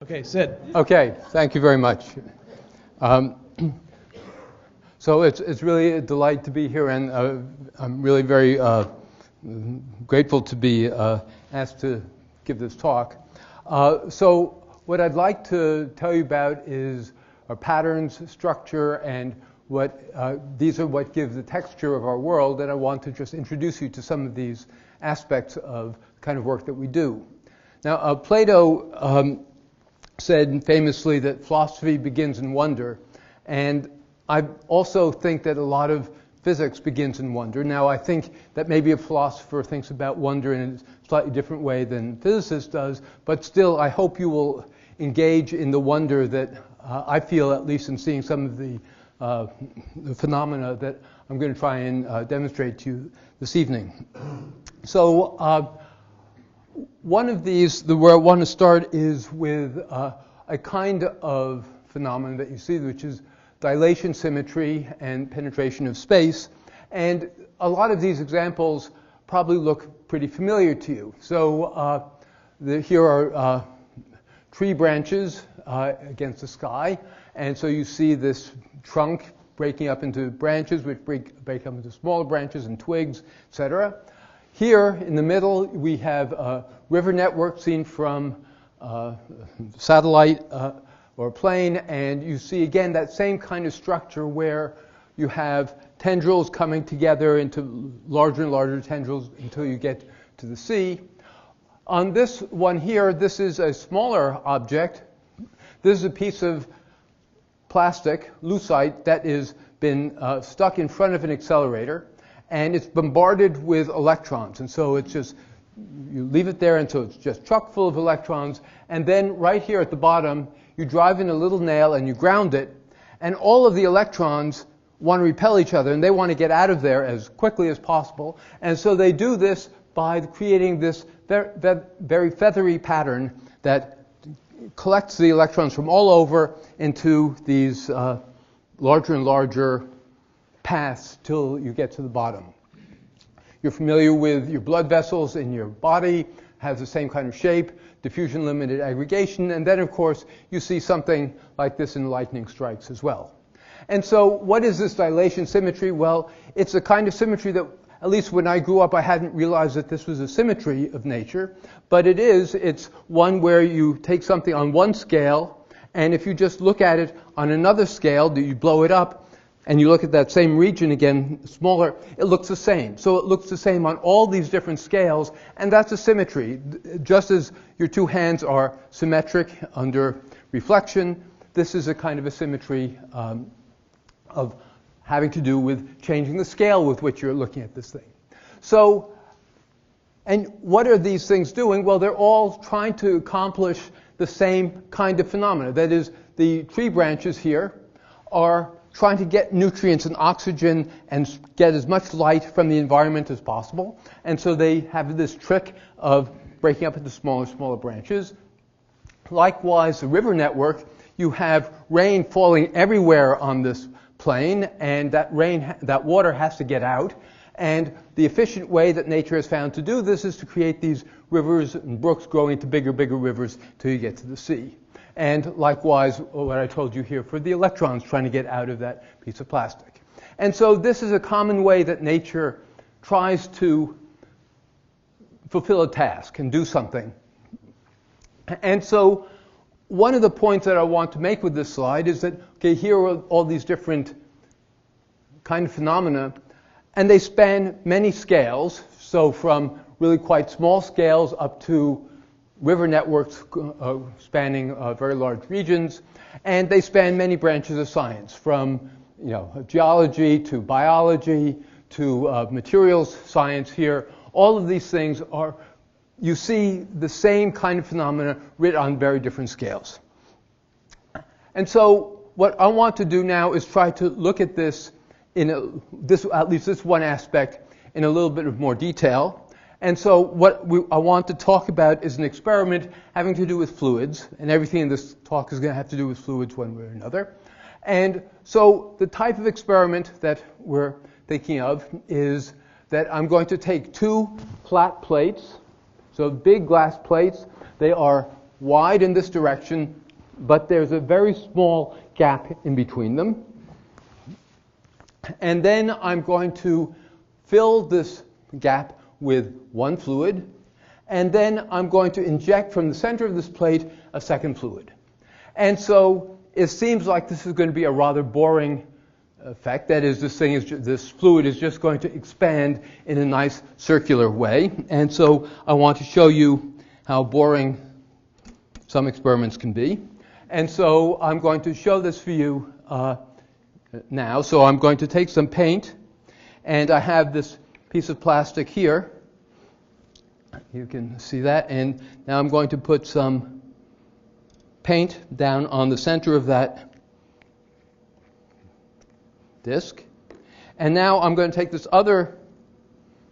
Okay, Sid. Okay, thank you very much. So it's really a delight to be here, and I'm really very grateful to be asked to give this talk. So what I'd like to tell you about is our patterns, structure, and these are what give the texture of our world, and I want to just introduce you to some of these aspects of the kind of work that we do. Now, Plato said famously that philosophy begins in wonder, and I also think that a lot of physics begins in wonder. Now, I think that maybe a philosopher thinks about wonder in a slightly different way than a physicist does, but still, I hope you will engage in the wonder that I feel, at least in seeing some of the phenomena that I'm going to try and demonstrate to you this evening. So, one of these, where I want to start is with a kind of phenomenon that you see, which is dilation, symmetry, and penetration of space. And a lot of these examples probably look pretty familiar to you. So here are tree branches against the sky. And so you see this trunk breaking up into branches, which break up into smaller branches and twigs, etc. Here in the middle, we have a river network seen from satellite or plane, and you see again that same kind of structure where you have tendrils coming together into larger and larger tendrils until you get to the sea. On this one here, this is a smaller object. This is a piece of plastic, lucite, that has been stuck in front of an accelerator, and it's bombarded with electrons. And so it's just, you leave it there, and so it's just chock full of electrons. And then right here at the bottom, you drive in a little nail and you ground it, and all of the electrons want to repel each other, and they want to get out of there as quickly as possible. And so they do this by creating this very feathery pattern that collects the electrons from all over into these larger and larger paths till you get to the bottom. You're familiar with your blood vessels in your body, has the same kind of shape, diffusion limited aggregation, and then of course you see something like this in lightning strikes as well. And so what is this dilation symmetry? Well, it's a kind of symmetry that, at least when I grew up, I hadn't realized that this was a symmetry of nature, but it's one where you take something on one scale, and if you just look at it on another scale, you blow it up, and you look at that same region again, smaller, it looks the same. So it looks the same on all these different scales, and that's a symmetry. Just as your two hands are symmetric under reflection, this is a kind of a symmetry of having to do with changing the scale with which you're looking at this thing. So, and what are these things doing? Well, they're all trying to accomplish the same kind of phenomena. That is, the tree branches here are trying to get nutrients and oxygen and get as much light from the environment as possible. And so they have this trick of breaking up into smaller and smaller branches. Likewise, the river network, you have rain falling everywhere on this plane, and that water has to get out. And the efficient way that nature has found to do this is to create these rivers and brooks growing into bigger rivers till you get to the sea. And likewise, what I told you here for the electrons trying to get out of that piece of plastic. And so this is a common way that nature tries to fulfill a task and do something. And so one of the points that I want to make with this slide is that, okay, here are all these different kind of phenomena, and they span many scales, so from really quite small scales up to river networks spanning very large regions, and they span many branches of science, from geology to biology to materials science here. All of these things are, you see the same kind of phenomena writ on very different scales. And so what I want to do now is try to look at this at least this one aspect in a little bit of more detail. And so what I want to talk about is an experiment having to do with fluids, and everything in this talk is going to have to do with fluids one way or another. And so the type of experiment that we're thinking of is that I'm going to take two flat plates, so big glass plates. They are wide in this direction, but there's a very small gap in between them. And then I'm going to fill this gap with one fluid, and then I'm going to inject from the center of this plate a second fluid. And so it seems like this is going to be a rather boring effect. That is, this fluid is just going to expand in a nice circular way. And so I want to show you how boring some experiments can be. And so I'm going to show this for you now. So I'm going to take some paint, and I have this piece of plastic here. You can see that. And now I'm going to put some paint down on the center of that disc. And now I'm going to take this other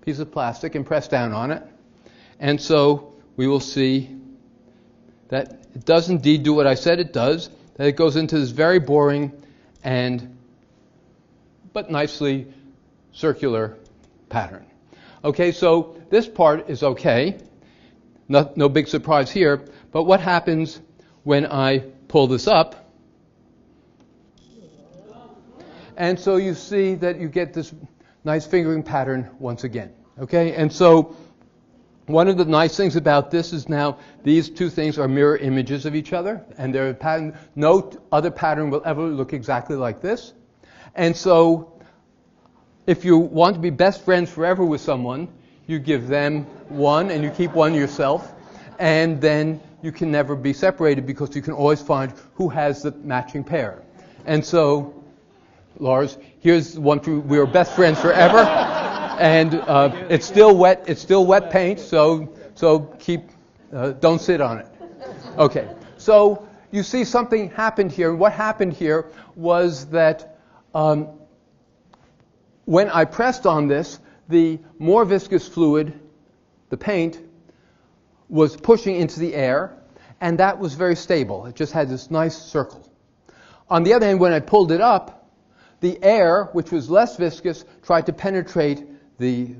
piece of plastic and press down on it. And so we will see that it does indeed do what I said it does, that it goes into this very boring but nicely circular pattern. Okay, so this part is okay. No big surprise here. But what happens when I pull this up? And so you see that you get this nice fingering pattern once again. Okay, and so one of the nice things about this is now these two things are mirror images of each other, and their pattern, no other pattern will ever look exactly like this. And so if you want to be best friends forever with someone, you give them one and you keep one yourself, and then you can never be separated because you can always find who has the matching pair. And so, Lars, here's one we are best friends forever, and it's still wet. It's still wet paint, so don't sit on it. Okay, so you see something happened here. And what happened here was that when I pressed on this, the more viscous fluid, the paint, was pushing into the air, and that was very stable. It just had this nice circle. On the other hand, when I pulled it up, the air, which was less viscous, tried to penetrate the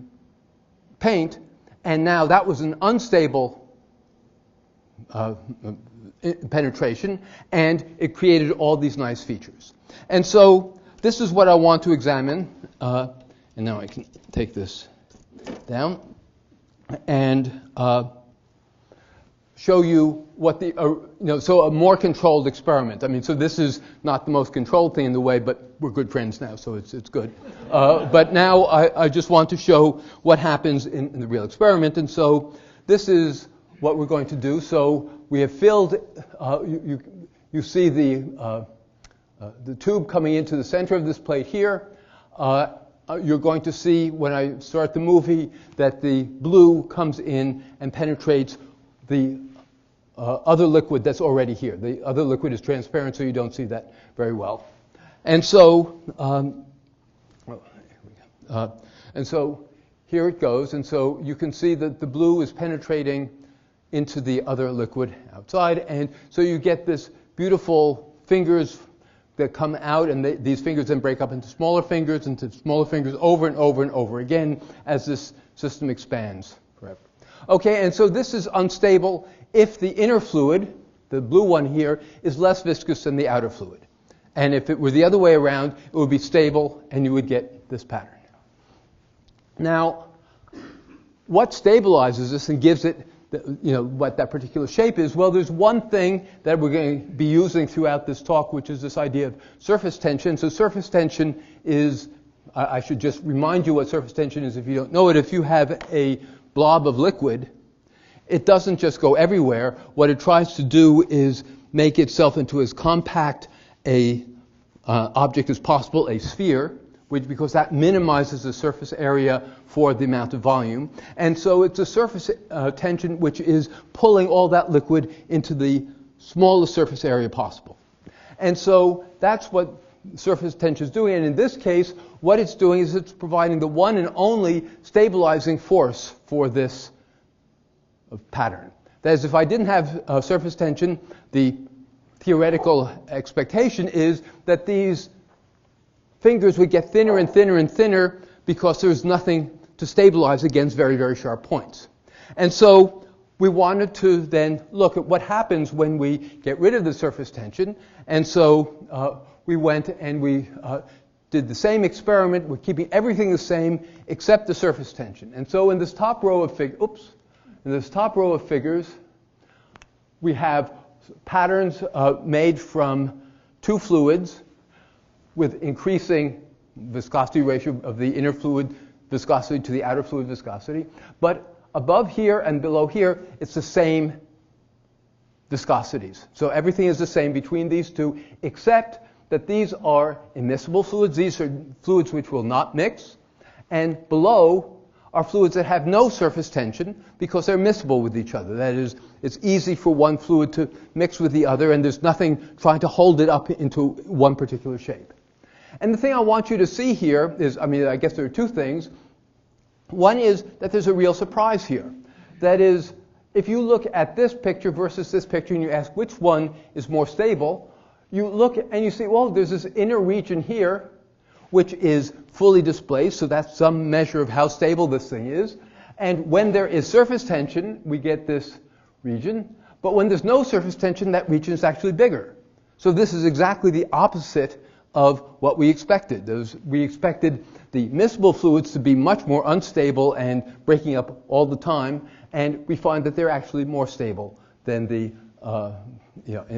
paint, and now that was an unstable penetration, and it created all these nice features. And so this is what I want to examine, and now I can take this down and show you what so a more controlled experiment. I mean, so this is not the most controlled thing in the way, but we're good friends now, so it's good. But now I just want to show what happens in the real experiment, and so this is what we're going to do. So we have filled. You see the tube coming into the center of this plate here. You're going to see when I start the movie that the blue comes in and penetrates the other liquid that's already here. The other liquid is transparent, so you don't see that very well. And so, here it goes. And so you can see that the blue is penetrating into the other liquid outside, and so you get this beautiful fingers that come out, and these fingers then break up into smaller fingers over and over and over again as this system expands forever. Okay, and so this is unstable if the inner fluid, the blue one here, is less viscous than the outer fluid. And if it were the other way around, it would be stable, and you would get this pattern. Now, what stabilizes this and gives it what that particular shape is? Well, there's one thing that we're going to be using throughout this talk, which is this idea of surface tension. So surface tension is, I should just remind you what surface tension is if you don't know it. If you have a blob of liquid, it doesn't just go everywhere. What it tries to do is make itself into as compact a object as possible, a sphere, because that minimizes the surface area for the amount of volume. And so it's a surface tension which is pulling all that liquid into the smallest surface area possible. And so that's what surface tension is doing. And in this case, what it's doing is it's providing the one and only stabilizing force for this pattern. That is, if I didn't have surface tension, the theoretical expectation is that these fingers would get thinner and thinner and thinner because there's nothing to stabilize against very, very sharp points. And so we wanted to then look at what happens when we get rid of the surface tension. And so we went and we did the same experiment. We're keeping everything the same except the surface tension. And so in this top row of figures, we have patterns made from two fluids with increasing viscosity ratio of the inner fluid viscosity to the outer fluid viscosity. But above here and below here, it's the same viscosities. So everything is the same between these two, except that these are immiscible fluids. These are fluids which will not mix. And below are fluids that have no surface tension because they're miscible with each other. That is, it's easy for one fluid to mix with the other, and there's nothing trying to hold it up into one particular shape. And the thing I want you to see here is, I guess there are two things. One is that there's a real surprise here. That is, if you look at this picture versus this picture and you ask which one is more stable, you look and you see, well, there's this inner region here which is fully displaced, so that's some measure of how stable this thing is. And when there is surface tension, we get this region. But when there's no surface tension, that region is actually bigger. So this is exactly the opposite of what we expected. We expected the miscible fluids to be much more unstable and breaking up all the time, and we find that they're actually more stable than the,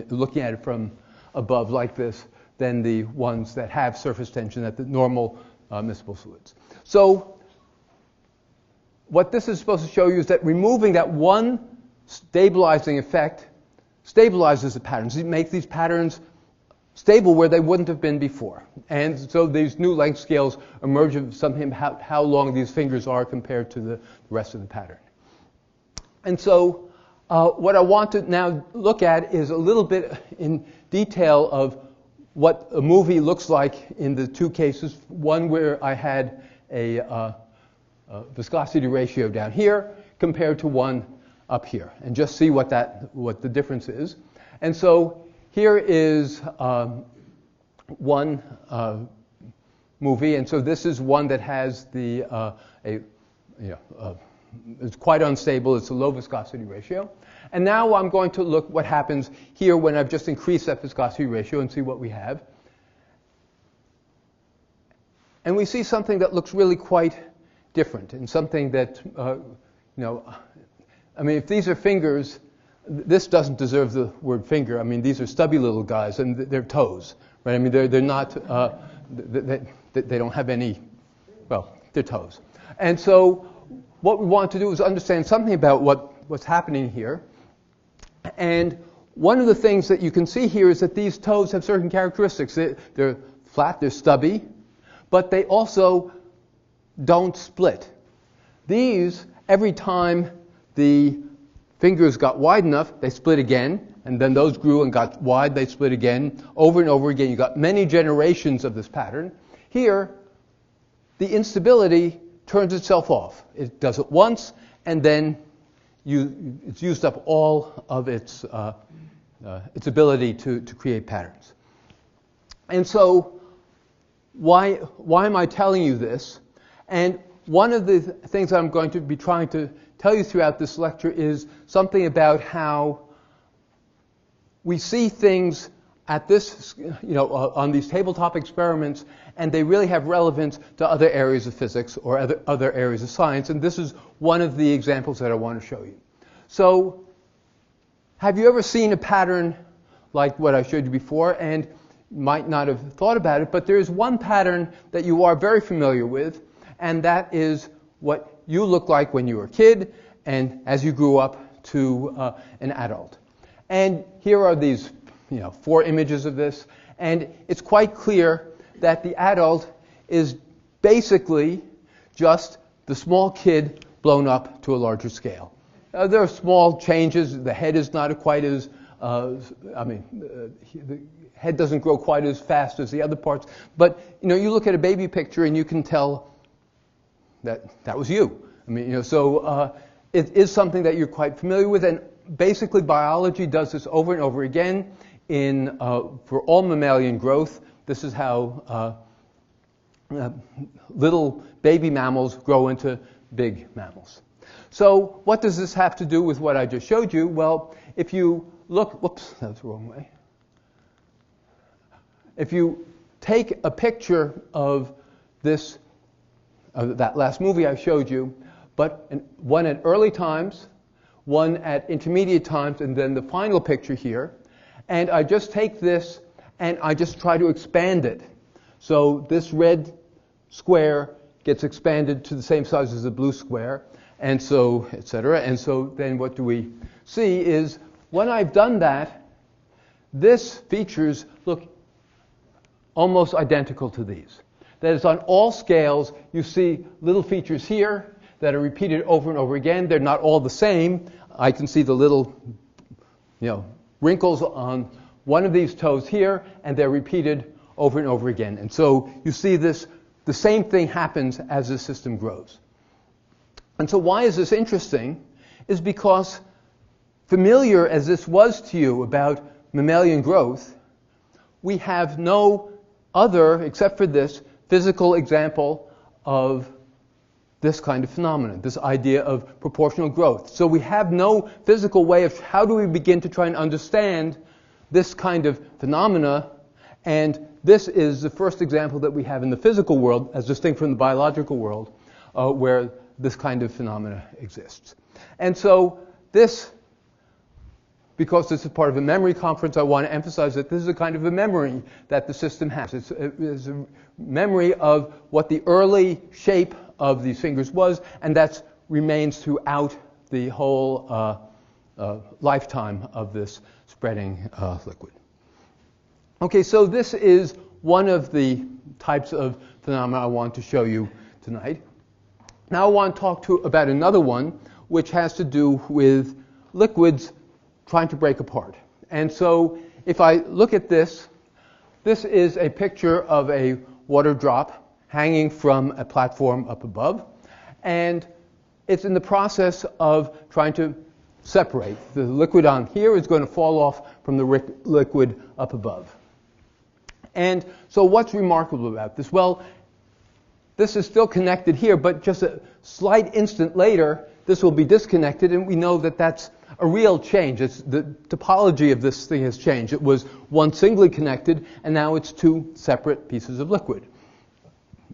looking at it from above like this, than the ones that have surface tension at the normal miscible fluids. So what this is supposed to show you is that removing that one stabilizing effect stabilizes the patterns. It makes these patterns stable where they wouldn't have been before. And so these new length scales emerge of something about how long these fingers are compared to the rest of the pattern. And so what I want to now look at is a little bit in detail of what a movie looks like in the two cases. One where I had a viscosity ratio down here compared to one up here, and just see what the difference is. And so here is one movie, and so this is one that has the it's quite unstable. It's a low viscosity ratio. And now I'm going to look what happens here when I've just increased that viscosity ratio and see what we have. And we see something that looks really quite different, and something that if these are fingers, this doesn't deserve the word finger. These are stubby little guys, and they're toes, right? They're not, they don't have any, well, they're toes. And so what we want to do is understand something about what's happening here. And one of the things that you can see here is that these toes have certain characteristics. They're flat, they're stubby, but they also don't split. These, every time the fingers got wide enough, they split again, and then those grew and got wide, they split again, over and over again. You got many generations of this pattern. Here, the instability turns itself off. It does it once, and then it's used up all of its ability to create patterns. And so, why am I telling you this? And one of the things I'm going to be trying to tell you throughout this lecture is something about how we see things at this, on these tabletop experiments, and they really have relevance to other areas of physics or other areas of science. And this is one of the examples that I want to show you. So, have you ever seen a pattern like what I showed you before? And you might not have thought about it, but there is one pattern that you are very familiar with, and that is what you look like when you were a kid and as you grew up to an adult. And here are these 4 images of this, and it's quite clear that the adult is basically just the small kid blown up to a larger scale. There are small changes. The head is not quite as, the head doesn't grow quite as fast as the other parts. But, you look at a baby picture and you can tell that was you. So it is something that you're quite familiar with. And basically biology does this over and over again for all mammalian growth. This is how little baby mammals grow into big mammals. So what does this have to do with what I just showed you? Well, if you look, whoops, that's the wrong way. If you take a picture of this, that last movie I showed you, but one at early times, one at intermediate times, and then the final picture here, and I just take this and I just try to expand it. So this red square gets expanded to the same size as the blue square, and so, etc. And so then what do we see is, when I've done that, this features look almost identical to these. That is, on all scales, you see little features here that are repeated over and over again. They're not all the same. I can see the little, wrinkles on one of these toes here, and they're repeated over and over again. And so you see this, the same thing happens as the system grows. And so why is this interesting? Is because, familiar as this was to you about mammalian growth, we have no other, except for this, physical example of this kind of phenomenon, this idea of proportional growth. So we have no physical way of how do we begin to try and understand this kind of phenomena, and this is the first example that we have in the physical world, as distinct from the biological world, where this kind of phenomena exists. And so this, because this is part of a memory conference, I want to emphasize that this is a kind of a memory that the system has. It's a memory of what the early shape of these fingers was, and that remains throughout the whole lifetime of this spreading liquid. Okay, so this is one of the types of phenomena I want to show you tonight. Now I want to talk about another one, which has to do with liquids trying to break apart. And so if I look at this, this is a picture of a water drop hanging from a platform up above, and it's in the process of trying to separate. The liquid on here is going to fall off from the liquid up above. And so what's remarkable about this? Well, this is still connected here, but just a slight instant later, this will be disconnected, and we know that that's a real change. The topology of this thing has changed. It was one singly connected, and now it's two separate pieces of liquid.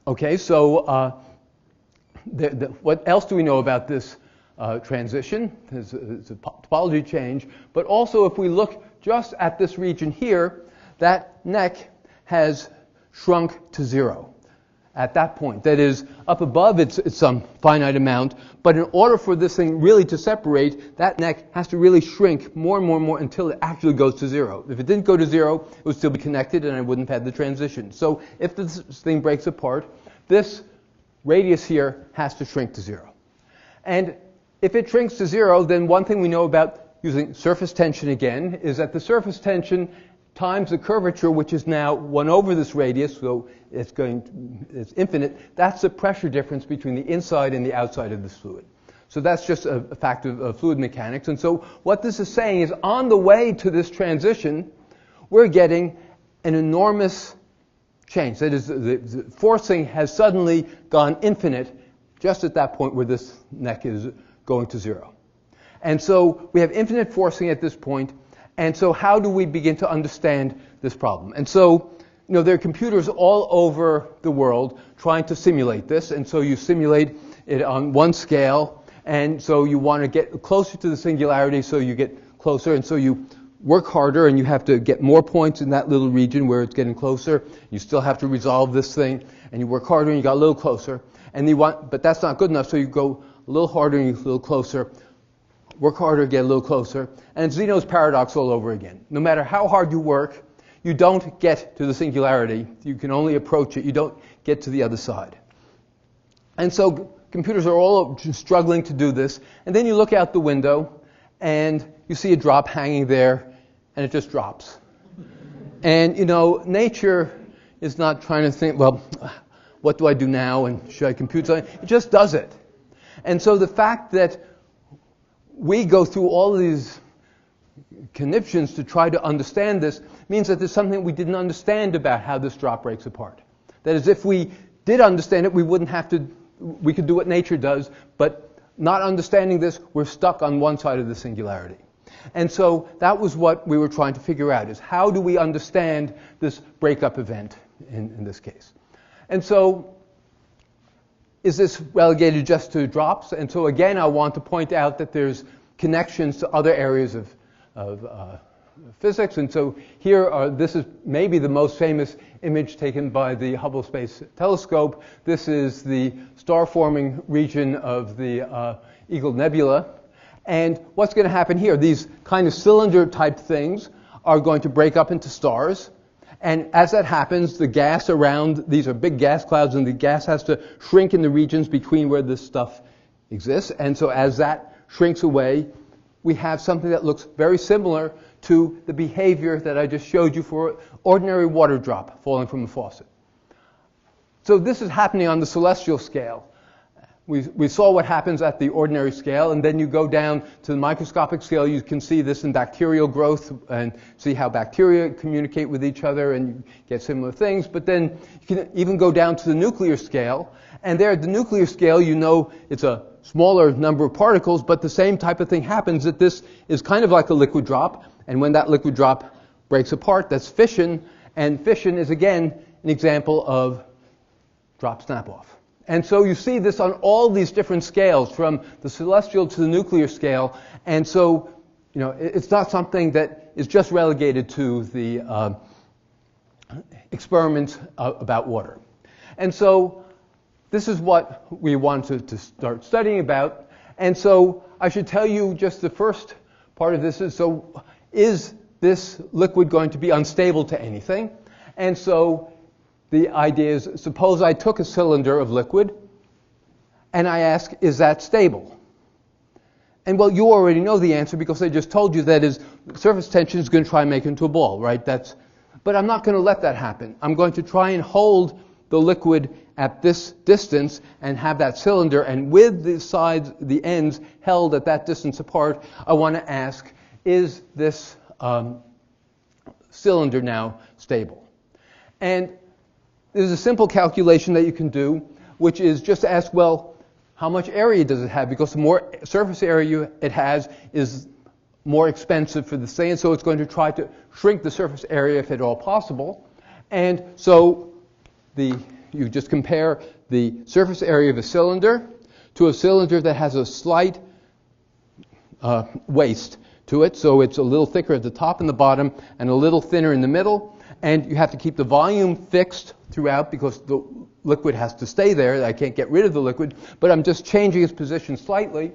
Okay, so what else do we know about this transition? It's a topology change, but also if we look just at this region here, that neck has shrunk to zero at that point. That is, up above it's some finite amount, but in order for this thing really to separate, that neck has to really shrink more and more and more until it actually goes to zero. If it didn't go to zero, it would still be connected and I wouldn't have had the transition. So if this thing breaks apart, this radius here has to shrink to zero. And if it shrinks to zero, then one thing we know about using surface tension again is that the surface tension times the curvature, which is now 1 over this radius, so it's infinite, that's the pressure difference between the inside and the outside of this fluid. So that's just a fact of fluid mechanics. And so what this is saying is, on the way to this transition, we're getting an enormous change. That is, the forcing has suddenly gone infinite just at that point where this neck is going to zero. And so we have infinite forcing at this point. And so how do we begin to understand this problem? And so, there are computers all over the world trying to simulate this. And so you simulate it on one scale. And so you want to get closer to the singularity, so you get closer. And so you work harder, and you have to get more points in that little region where it's getting closer. You still have to resolve this thing. And you work harder, and you got a little closer. But that's not good enough, so you go a little harder and you get a little closer. Work harder, get a little closer. And it's Zeno's paradox all over again. No matter how hard you work, you don't get to the singularity. You can only approach it. You don't get to the other side. And so computers are all struggling to do this. And then you look out the window, and you see a drop hanging there, and it just drops. And, nature is not trying to think, well, what do I do now, and should I compute something? It just does it. And so the fact that we go through all of these conniptions to try to understand this means that there's something we didn't understand about how this drop breaks apart. That is, if we did understand it, we wouldn't have to, we could do what nature does, but not understanding this, we're stuck on one side of the singularity. And so that was what we were trying to figure out, is how do we understand this breakup event in this case. And so is this relegated just to drops? And so again, I want to point out that there's connections to other areas of physics. And so here, this is maybe the most famous image taken by the Hubble Space Telescope. This is the star-forming region of the Eagle Nebula. And what's going to happen here? These kind of cylinder-type things are going to break up into stars. And as that happens, the gas around, these are big gas clouds, and the gas has to shrink in the regions between where this stuff exists. And so as that shrinks away, we have something that looks very similar to the behavior that I just showed you for ordinary water drop falling from the faucet. So this is happening on the celestial scale. We saw what happens at the ordinary scale, and then you go down to the microscopic scale. You can see this in bacterial growth and see how bacteria communicate with each other and you get similar things. But then you can even go down to the nuclear scale. And there at the nuclear scale, you know it's a smaller number of particles, but the same type of thing happens, that this is kind of like a liquid drop. And when that liquid drop breaks apart, that's fission. And fission is, again, an example of drop snap-off. And so you see this on all these different scales, from the celestial to the nuclear scale. And so, it's not something that is just relegated to the experiments about water. And so this is what we wanted to start studying about. And so I should tell you just the first part of this is this liquid going to be unstable to anything? And so the idea is, suppose I took a cylinder of liquid and I ask, is that stable? And well, you already know the answer because I just told you that is surface tension is going to try and make it into a ball, right? But I'm not going to let that happen. I'm going to try and hold the liquid at this distance and have that cylinder, and with the sides, the ends held at that distance apart, I want to ask, is this cylinder now stable? And there's a simple calculation that you can do, which is just to ask, well, how much area does it have? Because the more surface area it has is more expensive for the thing, and so it's going to try to shrink the surface area if at all possible. And so you just compare the surface area of a cylinder to a cylinder that has a slight waist to it, so it's a little thicker at the top and the bottom and a little thinner in the middle. And you have to keep the volume fixed throughout because the liquid has to stay there. I can't get rid of the liquid, but I'm just changing its position slightly.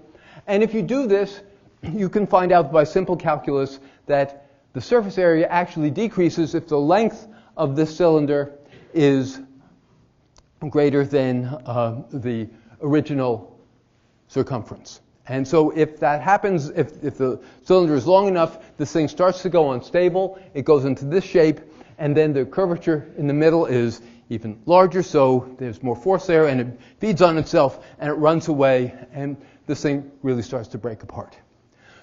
And if you do this, you can find out by simple calculus that the surface area actually decreases if the length of this cylinder is greater than the original circumference. And so if that happens, if the cylinder is long enough, this thing starts to go unstable. It goes into this shape. And then the curvature in the middle is even larger, so there's more force there, and it feeds on itself, and it runs away, and this thing really starts to break apart.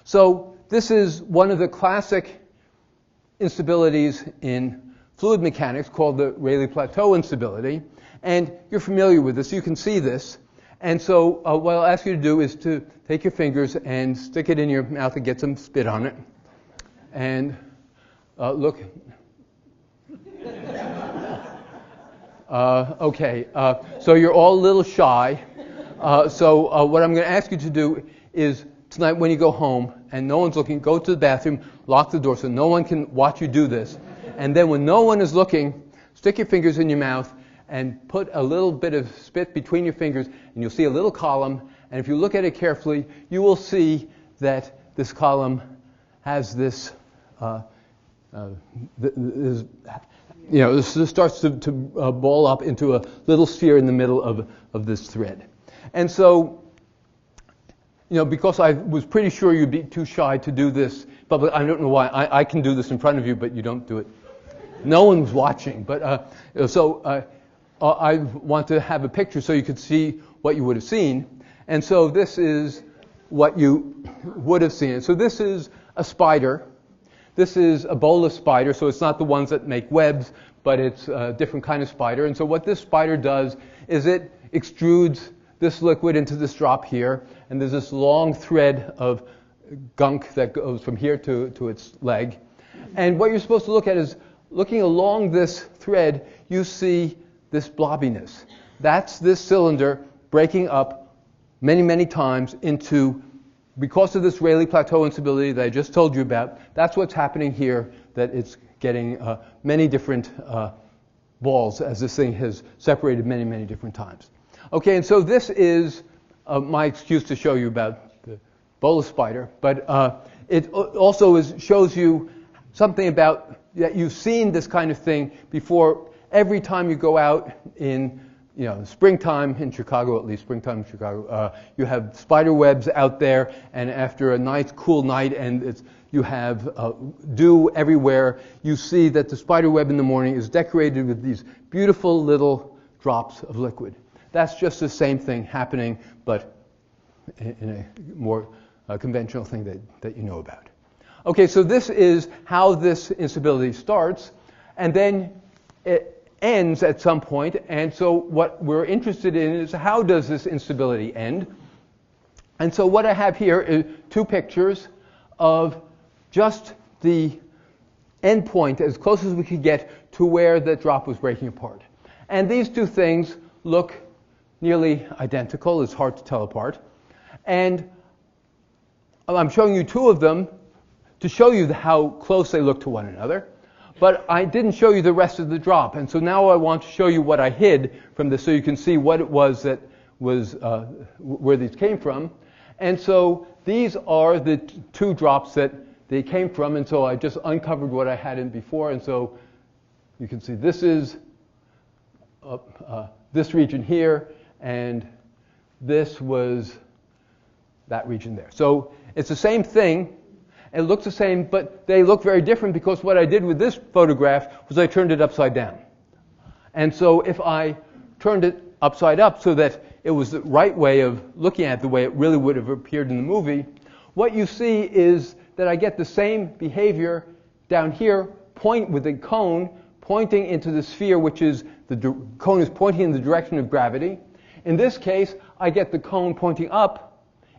So this is one of the classic instabilities in fluid mechanics called the Rayleigh-Plateau instability, and you're familiar with this. You can see this. And so what I'll ask you to do is to take your fingers and stick it in your mouth and get some spit on it. And look. Okay, so you're all a little shy. So what I'm going to ask you to do is tonight when you go home and no one's looking, go to the bathroom, lock the door so no one can watch you do this. And then when no one is looking, stick your fingers in your mouth and put a little bit of spit between your fingers, and you'll see a little column. And if you look at it carefully, you will see that this column has this this starts to ball up into a little sphere in the middle of this thread. And so, because I was pretty sure you'd be too shy to do this, but I don't know why. I can do this in front of you, but you don't do it. No one was watching. But I want to have a picture so you could see what you would have seen. And so this is what you would have seen. So this is a spider. This is a bolus spider, so it's not the ones that make webs, but it's a different kind of spider. And so what this spider does is it extrudes this liquid into this drop here, and there's this long thread of gunk that goes from here to its leg. And what you're supposed to look at is, looking along this thread, you see this blobbiness. That's this cylinder breaking up many, many times into, because of this Rayleigh-Plateau instability that I just told you about, that's what's happening here, that it's getting many different balls as this thing has separated many, many different times. Okay, and so this is my excuse to show you about the bolus spider, but it also shows you something about that you've seen this kind of thing before. Every time you go out in springtime in Chicago, at least springtime in Chicago, you have spider webs out there, and after a nice cool night and you have dew everywhere, you see that the spider web in the morning is decorated with these beautiful little drops of liquid. That's just the same thing happening, but in a more conventional thing that you know about. Okay, so this is how this instability starts, and then it ends at some point. And so what we're interested in is, how does this instability end? And so what I have here is two pictures of just the end point, as close as we could get to where the drop was breaking apart. And these two things look nearly identical. It's hard to tell apart. And I'm showing you two of them to show you how close they look to one another. But I didn't show you the rest of the drop. And so now I want to show you what I hid from this so you can see what it was that was where these came from. And so these are the two drops that they came from. And so I just uncovered what I had in before. And so you can see this is this region here, and this was that region there. So it's the same thing. It looks the same, but they look very different because what I did with this photograph was I turned it upside down. And so if I turned it upside up so that it was the right way of looking at it, the way it really would have appeared in the movie, what you see is that I get the same behavior down here, with a cone pointing into the sphere, which is the cone is pointing in the direction of gravity. In this case, I get the cone pointing up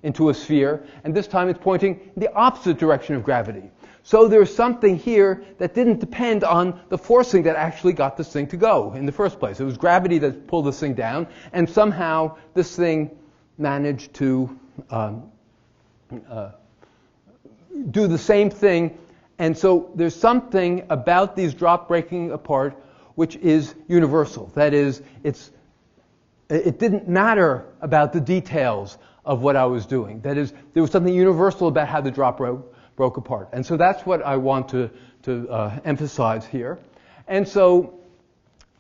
into a sphere, and this time it's pointing in the opposite direction of gravity. So there's something here that didn't depend on the forcing that actually got this thing to go in the first place. It was gravity that pulled this thing down, and somehow this thing managed to do the same thing. And so there's something about these drop breaking apart which is universal. That is, it didn't matter about the details of what I was doing. That is, there was something universal about how the drop broke apart. And so that's what I want to emphasize here. And so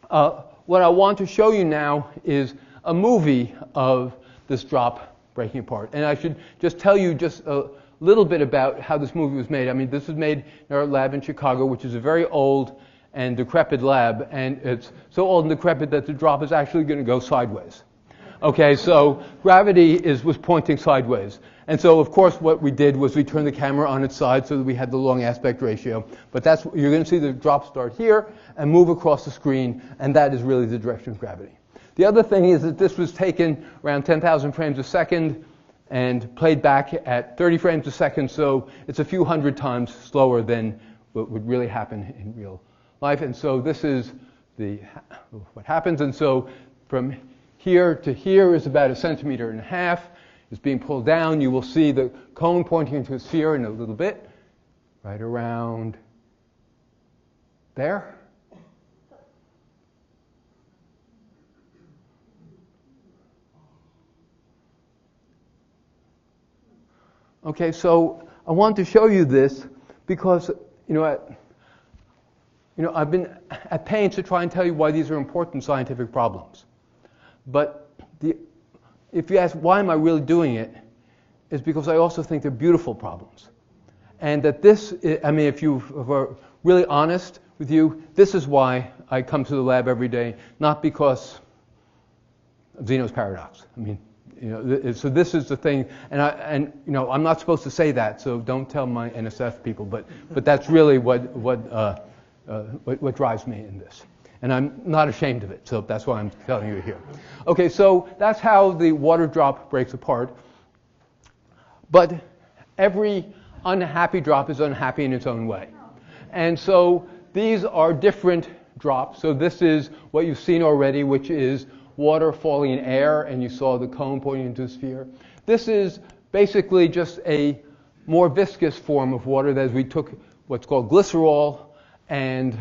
what I want to show you now is a movie of this drop breaking apart. And I should just tell you just a little bit about how this movie was made. I mean, this was made in our lab in Chicago, which is a very old and decrepit lab. And it's so old and decrepit that the drop is actually going to go sideways. Okay, so gravity was pointing sideways. And so, of course, what we did was we turned the camera on its side so that we had the long aspect ratio. But you're going to see the drop start here and move across the screen, and that is really the direction of gravity. The other thing is that this was taken around 10,000 frames a second and played back at 30 frames a second, so it's a few hundred times slower than what would really happen in real life. And so this is what happens. And so from here to here is about 1.5 centimeters. It's being pulled down. You will see the cone pointing into a sphere in a little bit, right around there. Okay, so I want to show you this because, I've been at pains to try and tell you why these are important scientific problems. But if you ask why am I really doing it, it's because I also think they're beautiful problems. And that if you are really honest with you, this is why I come to the lab every day, not because of Zeno's paradox. So this is the thing, and I'm not supposed to say that, so don't tell my NSF people, but that's really what drives me in this. And I'm not ashamed of it, so that's why I'm telling you here. Okay, so that's how the water drop breaks apart. But every unhappy drop is unhappy in its own way. And so these are different drops. So this is what you've seen already, which is water falling in air, and you saw the cone pointing into a sphere. This is basically just a more viscous form of water. That is, we took what's called glycerol and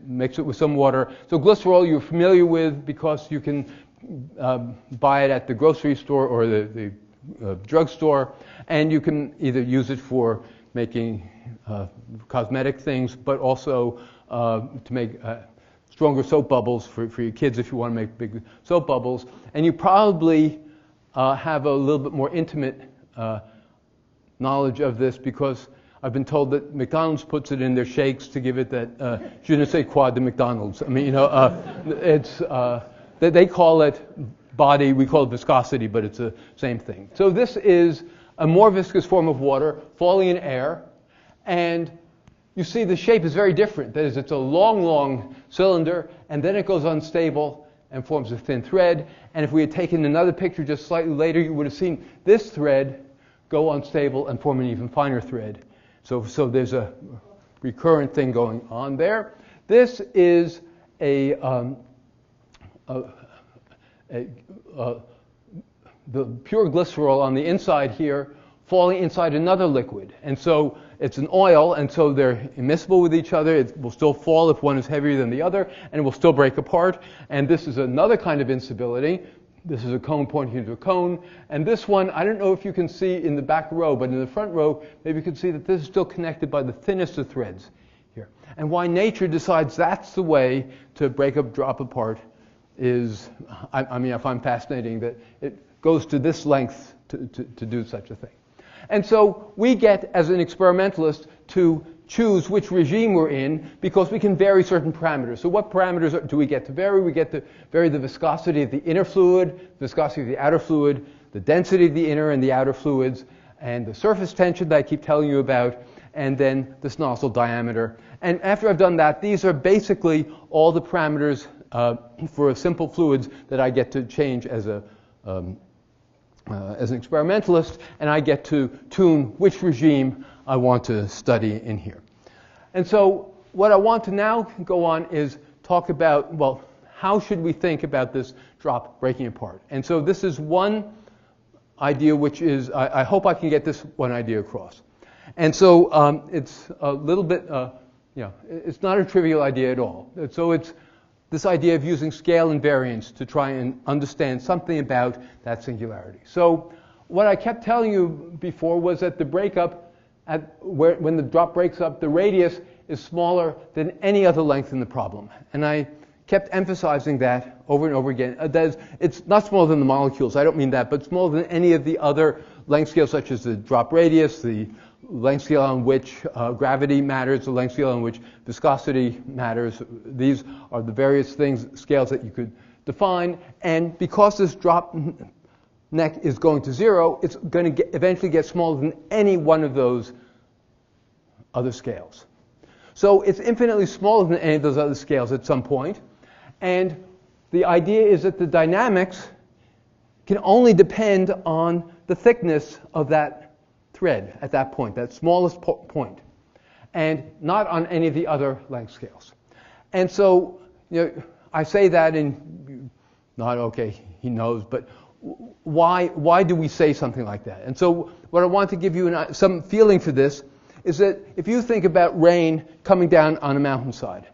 mixed it with some water. So glycerol you're familiar with because you can buy it at the grocery store or the drugstore, and you can either use it for making cosmetic things, but also to make stronger soap bubbles for your kids if you want to make big soap bubbles. And you probably have a little bit more intimate knowledge of this because I've been told that McDonald's puts it in their shakes to give it that je ne sais quoi de McDonald's. I mean, it's they call it body, we call it viscosity, but it's the same thing. So this is a more viscous form of water falling in air, and you see the shape is very different. That is, it's a long, long cylinder, and then it goes unstable and forms a thin thread. And if we had taken another picture just slightly later, you would have seen this thread go unstable and form an even finer thread. So there's a recurrent thing going on there. This is the pure glycerol on the inside here falling inside another liquid. And so it's an oil, and so they're immiscible with each other. It will still fall if one is heavier than the other, and it will still break apart. And this is another kind of instability. This is a cone pointing into a cone. And this one, I don't know if you can see in the back row, but in the front row, maybe you can see that this is still connected by the thinnest of threads here. And why nature decides that's the way to break up, drop apart is, I mean, I find fascinating that it goes to this length to do such a thing. And so we get, as an experimentalist, to choose which regime we're in because we can vary certain parameters. So what parameters do we get to vary? We get to vary the viscosity of the inner fluid, viscosity of the outer fluid, the density of the inner and the outer fluids, and the surface tension that I keep telling you about, and then this nozzle diameter. And after I've done that, these are basically all the parameters for simple fluids that I get to change as an experimentalist, and I get to tune which regime I want to study in here. And so what I want to now go on is talk about, well, how should we think about this drop breaking apart? And so this is one idea which is, I hope I can get this one idea across. And so it's a little bit, it's not a trivial idea at all. So it's this idea of using scale invariance to try and understand something about that singularity. So what I kept telling you before was that the breakup, when the drop breaks up, the radius is smaller than any other length in the problem. And I kept emphasizing that over and over again. That is, it's not smaller than the molecules, I don't mean that, but smaller than any of the other length scales, such as the drop radius, the length scale on which gravity matters, the length scale on which viscosity matters. These are the various scales that you could define. And because this drop neck is going to zero, it's going to eventually get smaller than any one of those other scales. So it's infinitely smaller than any of those other scales at some point. And the idea is that the dynamics can only depend on the thickness of that thread at that point, that smallest point, and not on any of the other length scales. And so, I say that in, not okay, he knows, but why do we say something like that? And so what I want to give you some feeling for this is that if you think about rain coming down on a mountainside,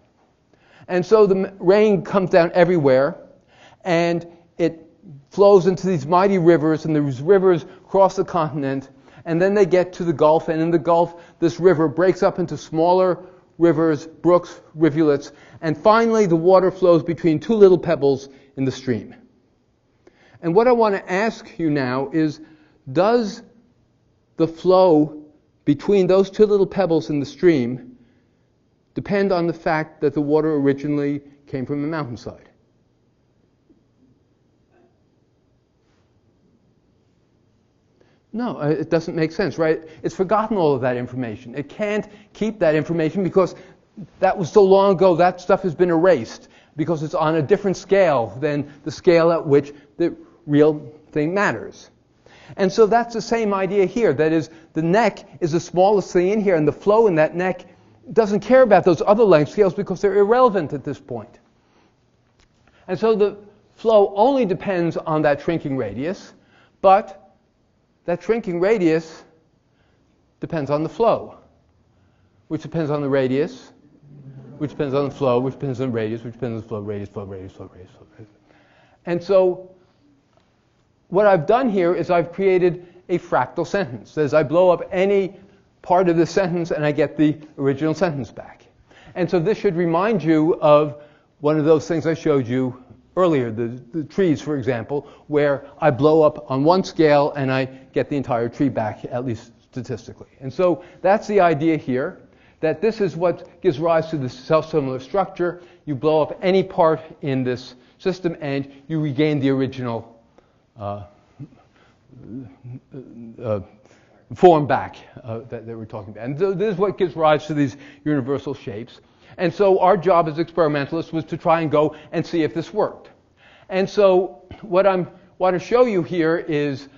and so the rain comes down everywhere, and it flows into these mighty rivers, and these rivers cross the continent, and then they get to the Gulf, and in the Gulf, this river breaks up into smaller rivers, brooks, rivulets, and finally the water flows between two little pebbles in the stream. And what I want to ask you now is, does the flow between those two little pebbles in the stream depend on the fact that the water originally came from a mountainside? No, it doesn't make sense, right? It's forgotten all of that information. It can't keep that information because that was so long ago, that stuff has been erased because it's on a different scale than the scale at which the real thing matters. And so that's the same idea here. That is, the neck is the smallest thing in here, and the flow in that neck doesn't care about those other length scales because they're irrelevant at this point. And so the flow only depends on that shrinking radius, but that shrinking radius depends on the flow, which depends on the radius, which depends on the flow, which depends on the radius, which depends on the flow, radius, flow, radius, flow, radius, flow, radius. And so what I've done here is I've created a fractal sentence. That is, I blow up any part of the sentence and I get the original sentence back. And so this should remind you of one of those things I showed you earlier, the trees, for example, where I blow up on one scale and I get the entire tree back, at least statistically. And so that's the idea here, that this is what gives rise to the self-similar structure. You blow up any part in this system and you regain the original form back that we're talking about. And so this is what gives rise to these universal shapes. And so our job as experimentalists was to try and go and see if this worked. And so what I want to show you here is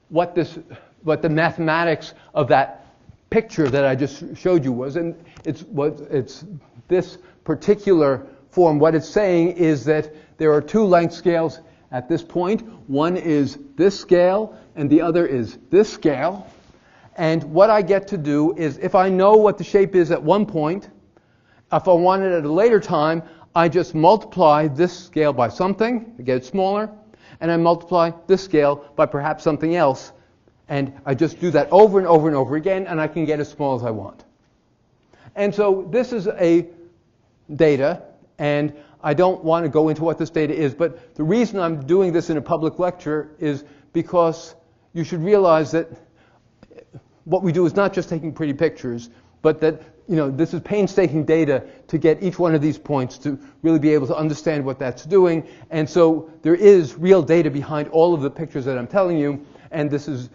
what the mathematics of that picture that I just showed you was. And it's this particular form. What it's saying is that there are two length scales at this point. One is this scale, and the other is this scale. And what I get to do is, if I know what the shape is at one point, if I want it at a later time, I just multiply this scale by something to get it smaller, and I multiply this scale by perhaps something else, and I just do that over and over and over again, and I can get as small as I want. And so this is a data, and I don't want to go into what this data is, but the reason I'm doing this in a public lecture is because you should realize that what we do is not just taking pretty pictures, but that this is painstaking data to get each one of these points to really be able to understand what that's doing. And so there is real data behind all of the pictures that I'm telling you, and this is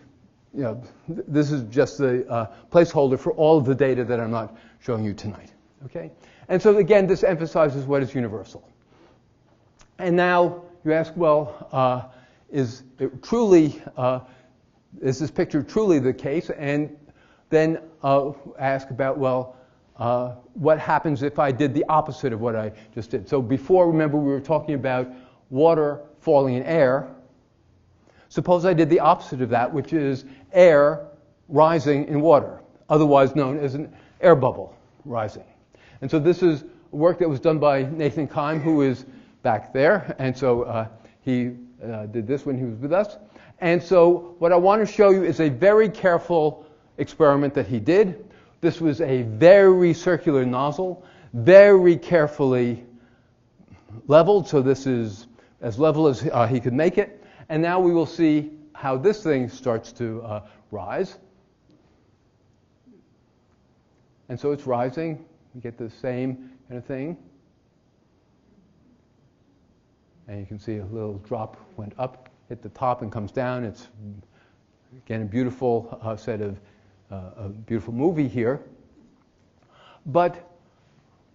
just the placeholder for all of the data that I'm not showing you tonight. Okay? And so again, this emphasizes what is universal. And now you ask, well, is this picture truly the case? And then ask about, well, what happens if I did the opposite of what I just did? So before, remember, we were talking about water falling in air. Suppose I did the opposite of that, which is air rising in water, otherwise known as an air bubble rising. And so this is work that was done by Nathan Keim, who is back there. And so he did this when he was with us. And so what I want to show you is a very careful experiment that he did. This was a very circular nozzle, very carefully leveled. So this is as level as he could make it. And now we will see how this thing starts to rise. And so it's rising. You get the same kind of thing. And you can see a little drop went up, hit the top, and comes down. It's, again, a beautiful set of a beautiful movie here. But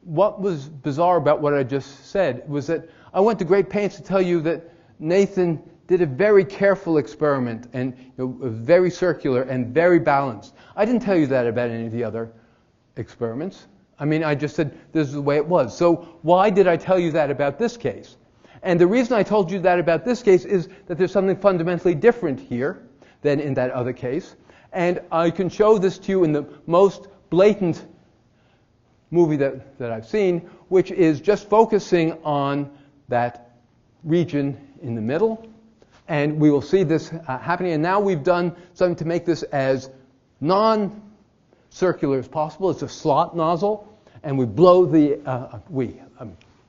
what was bizarre about what I just said was that I went to great pains to tell you that Nathan did a very careful experiment and very circular and very balanced. I didn't tell you that about any of the other experiments. I mean, I just said this is the way it was. So why did I tell you that about this case? And the reason I told you that about this case is that there's something fundamentally different here than in that other case. And I can show this to you in the most blatant movie that I've seen, which is just focusing on that region in the middle. And we will see this happening. And now we've done something to make this as non-circular as possible. It's a slot nozzle. And we blow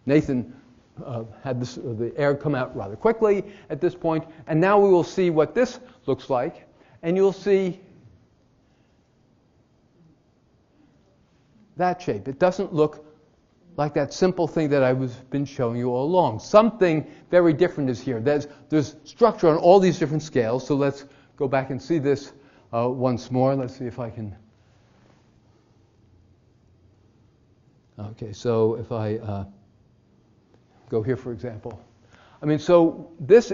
Nathan had the air come out rather quickly at this point. And now we will see what this looks like. And you'll see that shape. It doesn't look like that simple thing that I've been showing you all along. Something very different is here. There's structure on all these different scales. So let's go back and see this once more. Let's see if I can. Okay, so if I go here, for example. I mean, so this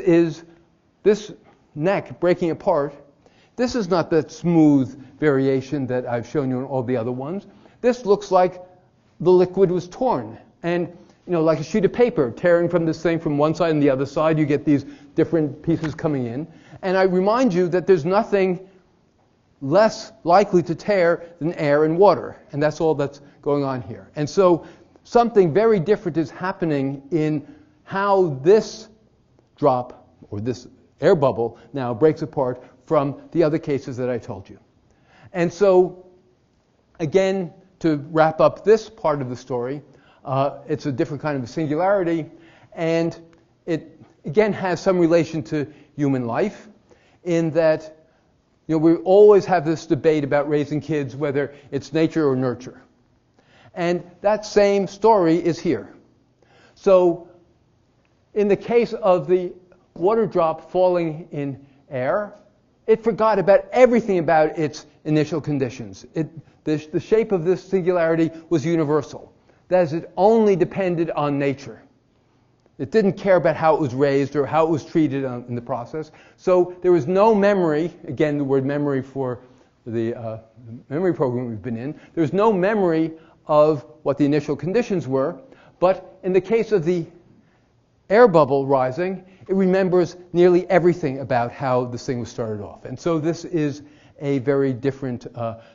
neck breaking apart. This is not that smooth variation that I've shown you in all the other ones. This looks like the liquid was torn. And, you know, like a sheet of paper tearing from this thing from one side and the other side, you get these different pieces coming in. And I remind you that there's nothing less likely to tear than air and water. And that's all that's going on here. And so something very different is happening in how this drop, or this air bubble, now breaks apart from the other cases that I told you. And so, again, to wrap up this part of the story, it's a different kind of a singularity, and it, again, has some relation to human life in that, you know, we always have this debate about raising kids, whether it's nature or nurture. And that same story is here. So, in the case of the water drop falling in air, it forgot about everything about its initial conditions. The shape of this singularity was universal. That is, it only depended on nature. It didn't care about how it was raised or how it was treated in the process. So there was no memory, again the word memory for the memory program we've been in, there was no memory of what the initial conditions were, but in the case of the air bubble rising, it remembers nearly everything about how this thing was started off. And so this is a very different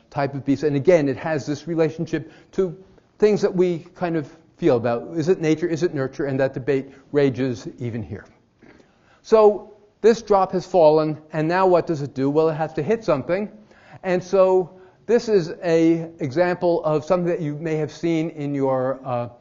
type of piece. And again, it has this relationship to things that we kind of feel about. Is it nature? Is it nurture? And that debate rages even here. So this drop has fallen, and now what does it do? Well, it has to hit something. And so this is an example of something that you may have seen in your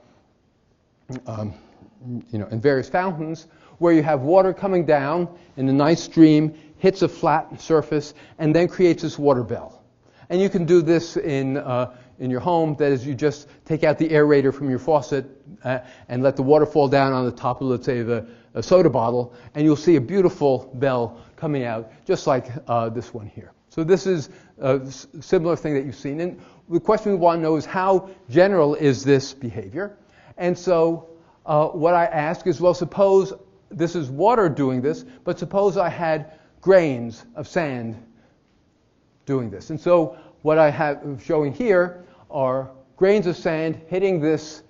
in various fountains, where you have water coming down in a nice stream, hits a flat surface, and then creates this water bell. And you can do this in your home. That is, you just take out the aerator from your faucet and let the water fall down on the top of, let's say, a soda bottle, and you'll see a beautiful bell coming out, just like this one here. So this is a similar thing that you've seen. And the question we want to know is, how general is this behavior? And so what I ask is, well, suppose this is water doing this, but suppose I had grains of sand doing this. And so what I have showing here are grains of sand hitting this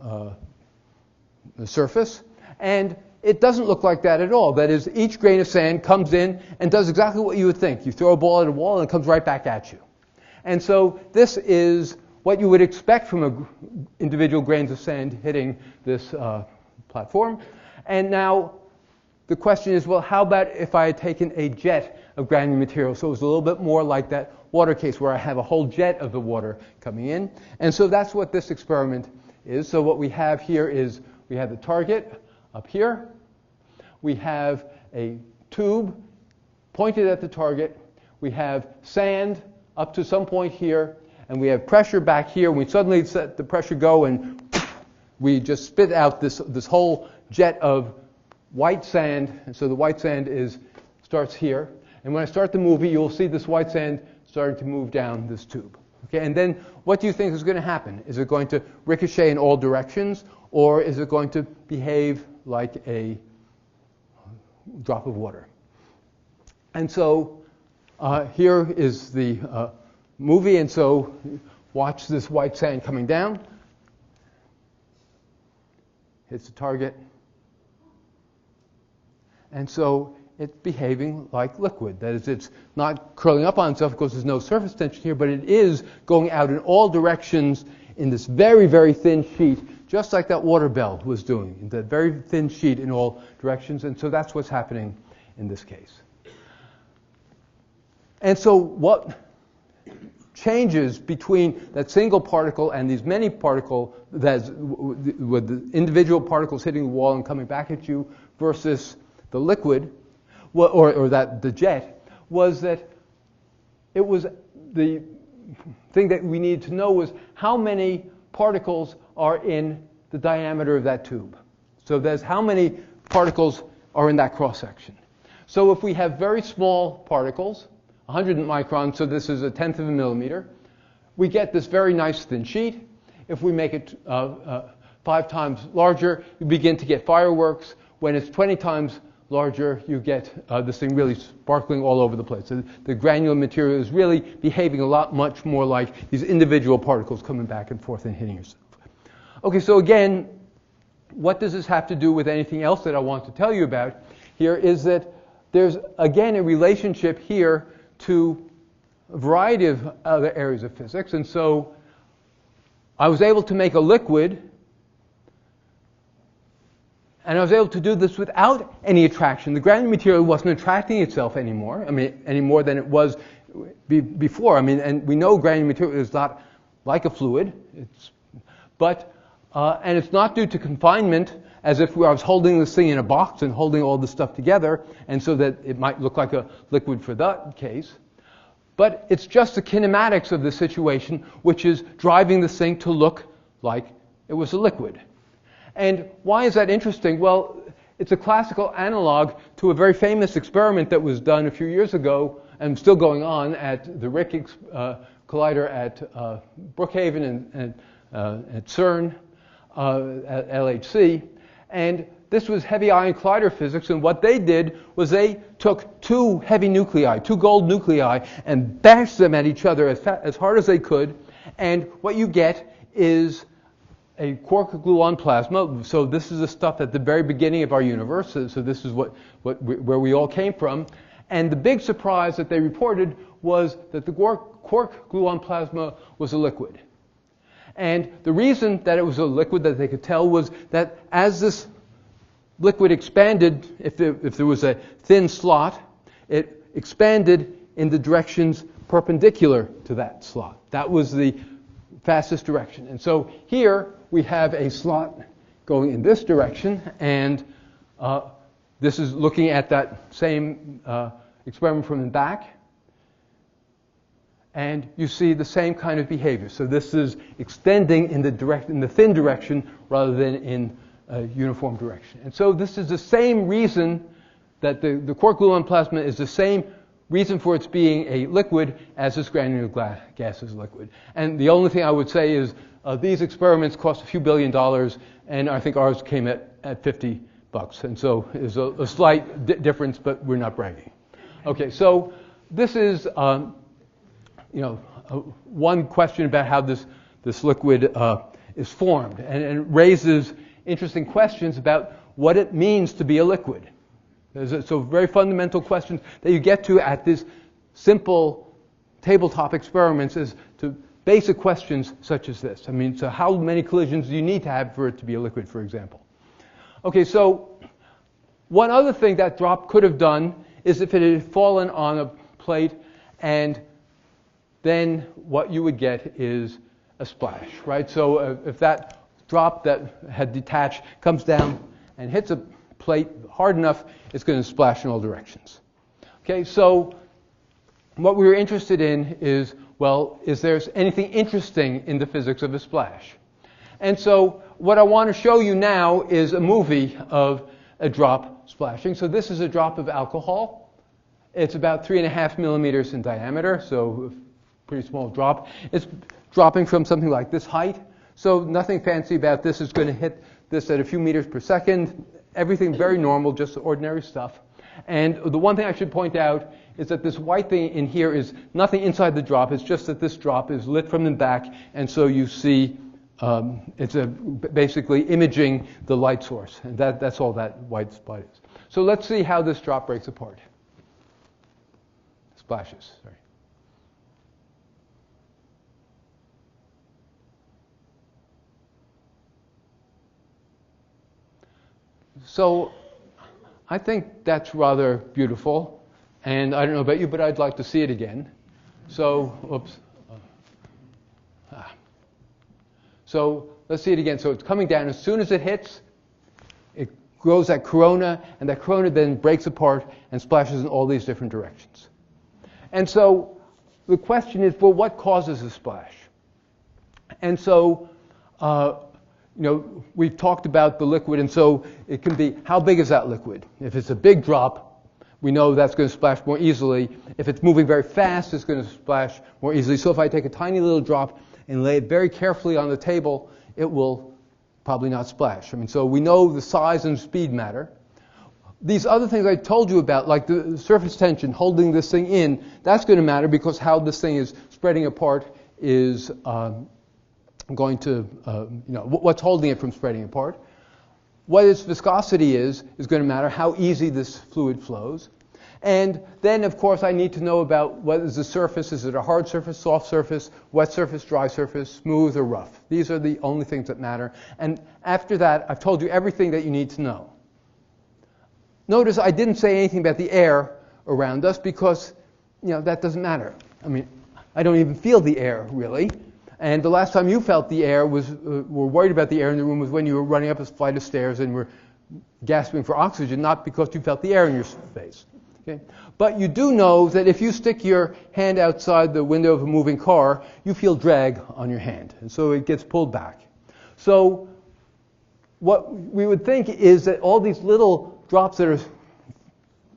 the surface, and it doesn't look like that at all. That is, each grain of sand comes in and does exactly what you would think. You throw a ball at a wall and it comes right back at you. And so this is what you would expect from individual grains of sand hitting this platform. And now the question is, well, how about if I had taken a jet of granular material? So it was a little bit more like that water case where I have a whole jet of the water coming in. And so that's what this experiment is. So what we have here is we have the target up here. We have a tube pointed at the target. We have sand up to some point here. And we have pressure back here. We suddenly let the pressure go, and we just spit out this whole jet of white sand. And so the white sand starts here. And when I start the movie, you'll see this white sand starting to move down this tube. Okay, and then what do you think is going to happen? Is it going to ricochet in all directions, or is it going to behave like a drop of water? And so here is the movie, and so watch this white sand coming down. Hits the target. And so it's behaving like liquid. That is, it's not curling up on itself because there's no surface tension here, but it is going out in all directions in this very, very thin sheet, just like that water bell was doing, that very thin sheet in all directions. And so that's what's happening in this case. And so what changes between that single particle and these many particles, with the individual particles hitting the wall and coming back at you, versus the liquid, or that the jet, was that it was the thing that we needed to know was how many particles are in the diameter of that tube. So there's how many particles are in that cross-section. So if we have very small particles, 100 microns, so this is 1/10 of a millimeter, we get this very nice thin sheet. If we make it 5 times larger, you begin to get fireworks. When it's 20 times larger, you get this thing really sparkling all over the place. So the granular material is really behaving a lot much more like these individual particles coming back and forth and hitting yourself. Okay, so again, what does this have to do with anything else that I want to tell you about here is that there's, again, a relationship here to a variety of other areas of physics. And so I was able to make a liquid, and I was able to do this without any attraction. The granular material wasn't attracting itself anymore, any more than it was before. And we know granular material is not like a fluid, and it's not due to confinement, as if I was holding this thing in a box and holding all this stuff together, and so that it might look like a liquid for that case. But it's just the kinematics of the situation which is driving this thing to look like it was a liquid. And why is that interesting? Well, it's a classical analog to a very famous experiment that was done a few years ago and still going on at the Rick Collider at Brookhaven and at CERN, at LHC. And this was heavy ion collider physics, and what they did was they took 2 heavy nuclei, 2 gold nuclei, and bashed them at each other as hard as they could, and what you get is a quark-gluon plasma. So this is the stuff at the very beginning of our universe, so this is where we all came from. And the big surprise that they reported was that the quark-gluon plasma was a liquid. And the reason that it was a liquid that they could tell was that as this liquid expanded, if there was a thin slot, it expanded in the directions perpendicular to that slot. That was the fastest direction. And so here we have a slot going in this direction, and this is looking at that same experiment from the back. And you see the same kind of behavior. So this is extending in the thin direction rather than in a uniform direction. And so this is the same reason that the quark-gluon plasma is the same reason for its being a liquid as this granular gas is liquid. And the only thing I would say is these experiments cost a few $1 billion, and I think ours came at $50. And so there's a slight difference, but we're not bragging. Okay, so this is one question about how this liquid is formed, and it raises interesting questions about what it means to be a liquid. So very fundamental questions that you get to at this simple tabletop experiments is to basic questions such as this. So how many collisions do you need to have for it to be a liquid, for example? Okay, so one other thing that drop could have done is if it had fallen on a plate, and then what you would get is a splash, right? So if that drop that had detached comes down and hits a plate hard enough, it's going to splash in all directions. Okay, so what we were interested in is, well, is there anything interesting in the physics of a splash? And so what I want to show you now is a movie of a drop splashing. So this is a drop of alcohol. It's about 3.5 millimeters in diameter, so a pretty small drop. It's dropping from something like this height. So nothing fancy about this. It's going to hit this at a few meters per second. Everything very normal, just ordinary stuff. And the one thing I should point out is that this white thing in here is nothing inside the drop. It's just that this drop is lit from the back, and so you see it's basically imaging the light source. And that's all that white spot is. So let's see how this drop breaks apart. Splashes, sorry. So I think that's rather beautiful, and I don't know about you, but I'd like to see it again. So, oops. So let's see it again. So it's coming down. As soon as it hits, it grows that corona, and that corona then breaks apart and splashes in all these different directions. And so the question is, well, what causes a splash? And so we've talked about the liquid, and so it can be, how big is that liquid? If it's a big drop, we know that's going to splash more easily. If it's moving very fast, it's going to splash more easily. So if I take a tiny little drop and lay it very carefully on the table, it will probably not splash. I mean, so we know the size and speed matter. These other things I told you about, like the surface tension, holding this thing in, that's going to matter because how this thing is spreading apart is going to, what's holding it from spreading apart. What its viscosity is going to matter, how easy this fluid flows. And then, of course, I need to know about what is the surface. Is it a hard surface, soft surface, wet surface, dry surface, smooth or rough? These are the only things that matter. And after that, I've told you everything that you need to know. Notice I didn't say anything about the air around us because, that doesn't matter. I mean, I don't even feel the air, really. And the last time you felt the air were worried about the air in the room was when you were running up a flight of stairs and were gasping for oxygen, not because you felt the air in your face. Okay? But you do know that if you stick your hand outside the window of a moving car, you feel drag on your hand. And so it gets pulled back. So what we would think is that all these little drops that are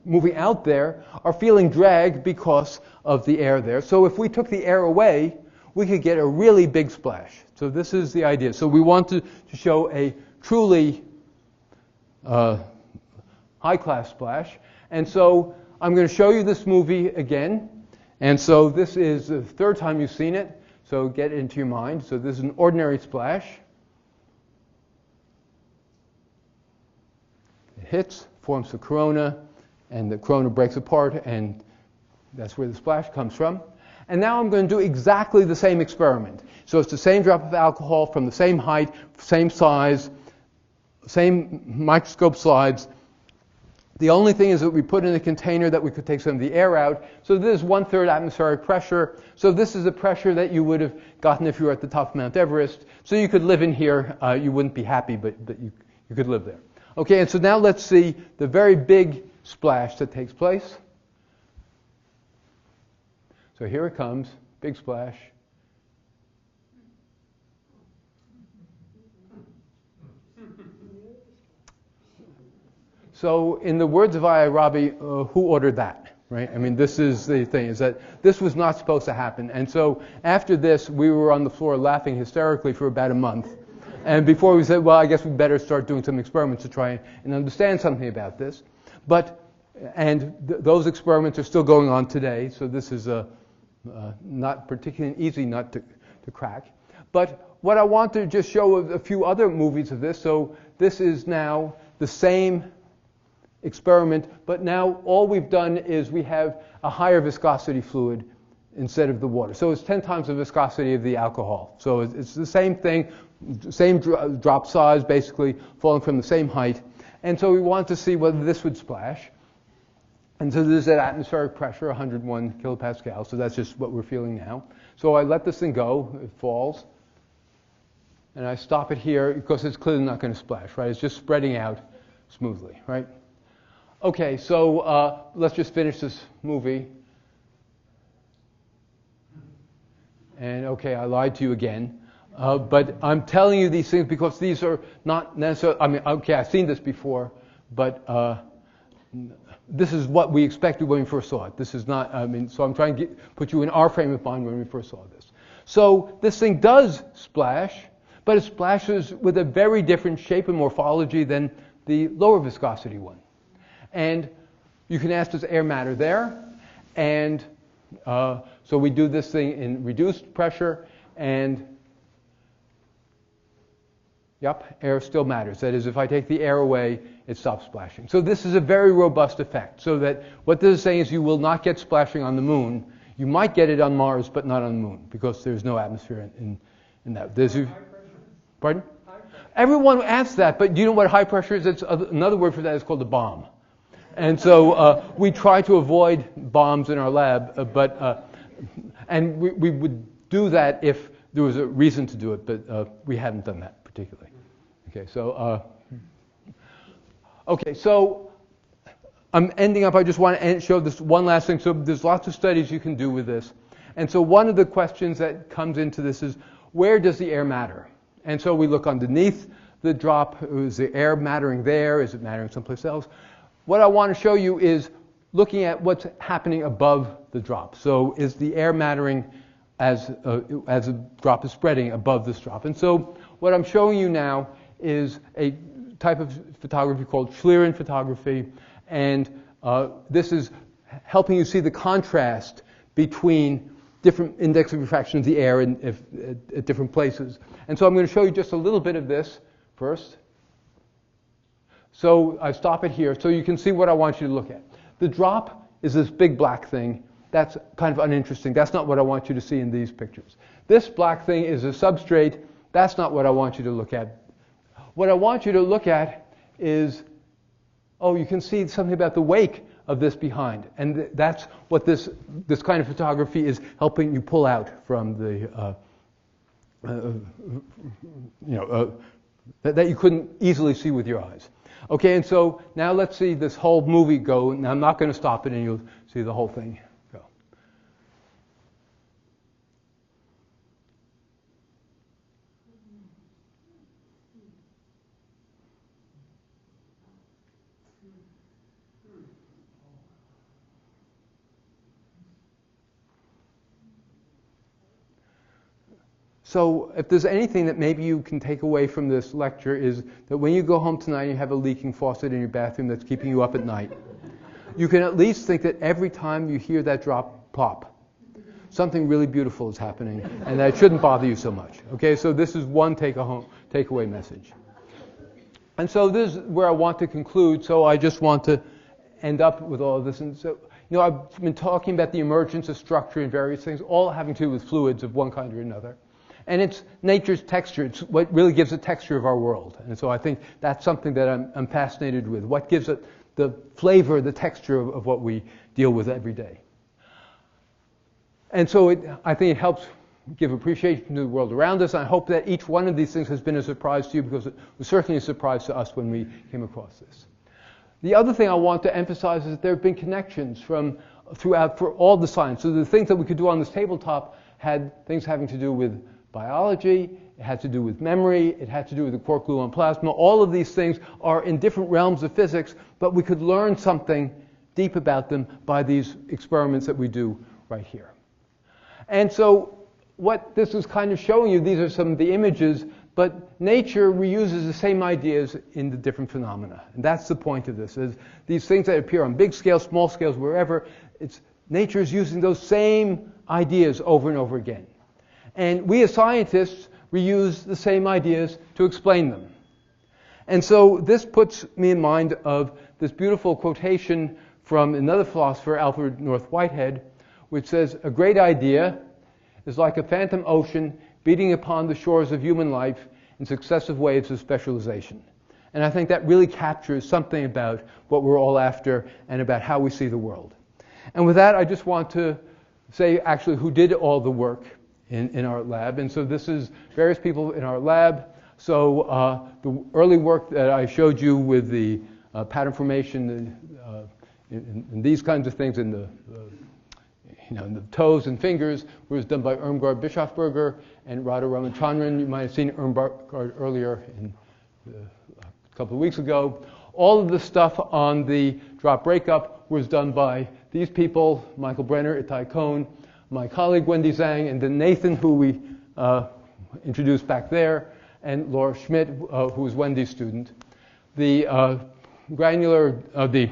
moving out there are feeling drag because of the air there. So if we took the air away, we could get a really big splash. So this is the idea. So we want to show a truly high-class splash. And so I'm going to show you this movie again. And so this is the third time you've seen it. So get it into your mind. So this is an ordinary splash. It hits, forms the corona, and the corona breaks apart, and that's where the splash comes from. And now I'm going to do exactly the same experiment. So it's the same drop of alcohol from the same height, same size, same microscope slides. The only thing is that we put in a container that we could take some of the air out. So this is 1/3 atmospheric pressure. So this is the pressure that you would have gotten if you were at the top of Mount Everest. So you could live in here. You wouldn't be happy, but you could live there. Okay, and so now let's see the very big splash that takes place. So here it comes, big splash. So in the words of Rabi, who ordered that, right? I mean, this is the thing, is that this was not supposed to happen. And so after this, we were on the floor laughing hysterically for about a month. And before we said, well, I guess we better start doing some experiments to try and understand something about this. Those experiments are still going on today, so this is not particularly an easy nut to crack. But what I want to just show a few other movies of this. So this is now the same experiment, but now all we've done is we have a higher viscosity fluid instead of the water. So it's 10 times the viscosity of the alcohol. So it's the same thing, same drop size, basically falling from the same height. And so we want to see whether this would splash. And so this is at atmospheric pressure, 101 kilopascals. So that's just what we're feeling now. So I let this thing go. It falls. And I stop it here because it's clearly not going to splash, right? It's just spreading out smoothly, right? Okay, so let's just finish this movie. And okay, I lied to you again. But I'm telling you these things because these are not necessarily, I mean, okay, I've seen this before, but this is what we expected when we first saw it. This is not, I mean, so I'm trying to put you in our frame of mind when we first saw this. So this thing does splash, but it splashes with a very different shape and morphology than the lower viscosity one. And you can ask, does air matter there? And so we do this thing in reduced pressure, and yep, air still matters. That is, if I take the air away, it stops splashing. So this is a very robust effect. So that what this is saying is you will not get splashing on the moon. You might get it on Mars, but not on the moon, because there's no atmosphere in that. There's high pressure. Pardon? High pressure. Everyone asks that, but do you know what high pressure is? It's another word for that is called a bomb. And so we try to avoid bombs in our lab, and we would do that if there was a reason to do it, but we haven't done that particularly. Okay, so I'm ending up. I just want to show this one last thing. So there's lots of studies you can do with this. And so one of the questions that comes into this is, where does the air matter? And so we look underneath the drop. Is the air mattering there? Is it mattering someplace else? What I want to show you is looking at what's happening above the drop. So is the air mattering as a drop is spreading above this drop. And so what I'm showing you now is a type of photography called Schlieren photography, and this is helping you see the contrast between different index of refraction of the air at different places. And so I'm going to show you just a little bit of this first. So I stop it here so you can see what I want you to look at. The drop is this big black thing. That's kind of uninteresting. That's not what I want you to see in these pictures. This black thing is a substrate. That's not what I want you to look at. What I want you to look at is, oh, you can see something about the wake of this behind. And that's what this kind of photography is helping you pull out from the, that you couldn't easily see with your eyes. Okay, and so now let's see this whole movie go. Now I'm not going to stop it, and you'll see the whole thing go. So if there's anything that maybe you can take away from this lecture is that when you go home tonight and you have a leaking faucet in your bathroom that's keeping you up at night, you can at least think that every time you hear that drop plop, something really beautiful is happening and that it shouldn't bother you so much. Okay, so this is one takeaway message. And so this is where I want to conclude, so I just want to end up with all of this. And so, I've been talking about the emergence of structure and various things, all having to do with fluids of one kind or another. And it's nature's texture. It's what really gives the texture of our world. And so I think that's something that I'm fascinated with. What gives it the flavor, the texture of what we deal with every day. And so I think it helps give appreciation to the world around us. I hope that each one of these things has been a surprise to you, because it was certainly a surprise to us when we came across this. The other thing I want to emphasize is that there have been connections throughout for all the science. So the things that we could do on this tabletop had things having to do with biology, it had to do with memory, it had to do with the quark gluon plasma. All of these things are in different realms of physics, but we could learn something deep about them by these experiments that we do right here. And so what this is kind of showing you, these are some of the images, but nature reuses the same ideas in the different phenomena. And that's the point of this, is these things that appear on big scales, small scales, wherever, nature is using those same ideas over and over again. And we as scientists reuse the same ideas to explain them. And so this puts me in mind of this beautiful quotation from another philosopher, Alfred North Whitehead, which says, "A great idea is like a phantom ocean beating upon the shores of human life in successive waves of specialization." And I think that really captures something about what we're all after and about how we see the world. And with that, I just want to say actually who did all the work in our lab. And so this is various people in our lab. So the early work that I showed you with the pattern formation and these kinds of things in the toes and fingers was done by Irmgard Bischofberger and Radha Ramachandran. You might have seen Irmgard earlier a couple of weeks ago. All of the stuff on the drop breakup was done by these people, Michael Brenner, Itai Cohn, my colleague Wendy Zhang, and then Nathan, who we introduced back there, and Laura Schmidt, who was Wendy's student. The granular, the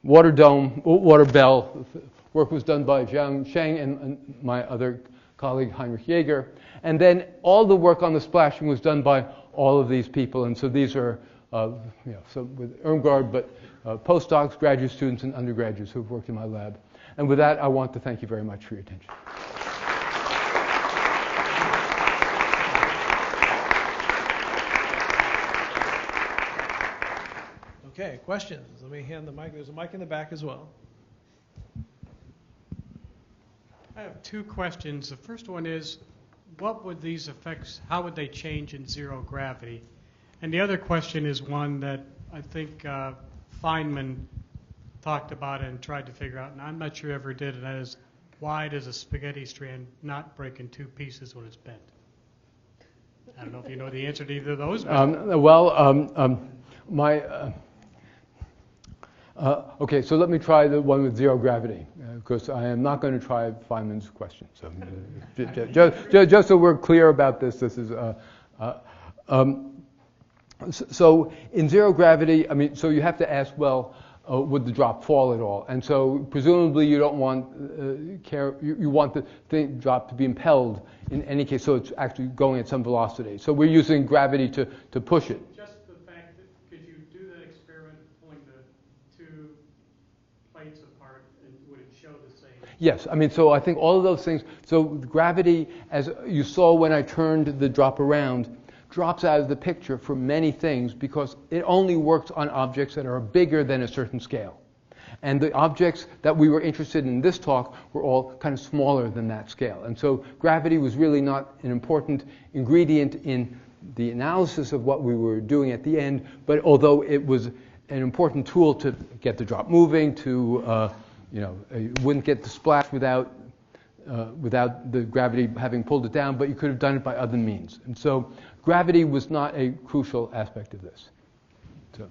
water dome, water bell work was done by Zhang Sheng and my other colleague Heinrich Jaeger. And then all the work on the splashing was done by all of these people. And so these are, so with Irmgard, but postdocs, graduate students, and undergraduates who have worked in my lab. And with that, I want to thank you very much for your attention. Okay, questions? Let me hand the mic. There's a mic in the back as well. I have two questions. The first one is, what would these effects, how would they change in zero gravity? And the other question is one that I think Feynman talked about it and tried to figure out, and I'm not sure he ever did, and that is, why does a spaghetti strand not break in two pieces when it's bent? I don't know if you know the answer to either of those. Okay, so let me try the one with zero gravity, because I am not going to try Feynman's question. So, just so we're clear about this, this is. So in zero gravity, I mean, so you have to ask, well, would the drop fall at all? And so presumably you don't want you want the drop to be impelled in any case, so it's actually going at some velocity. So we're using gravity to push it. Just the fact that could you do that experiment pulling the two plates apart, and would it show the same? Yes, I mean, so I think all of those things. So gravity, as you saw when I turned the drop around, drops out of the picture for many things because it only works on objects that are bigger than a certain scale. And the objects that we were interested in this talk were all kind of smaller than that scale. And so gravity was really not an important ingredient in the analysis of what we were doing at the end, but although it was an important tool to get the drop moving, to, you wouldn't get the splash without the gravity having pulled it down, but you could have done it by other means. And so gravity was not a crucial aspect of this. So.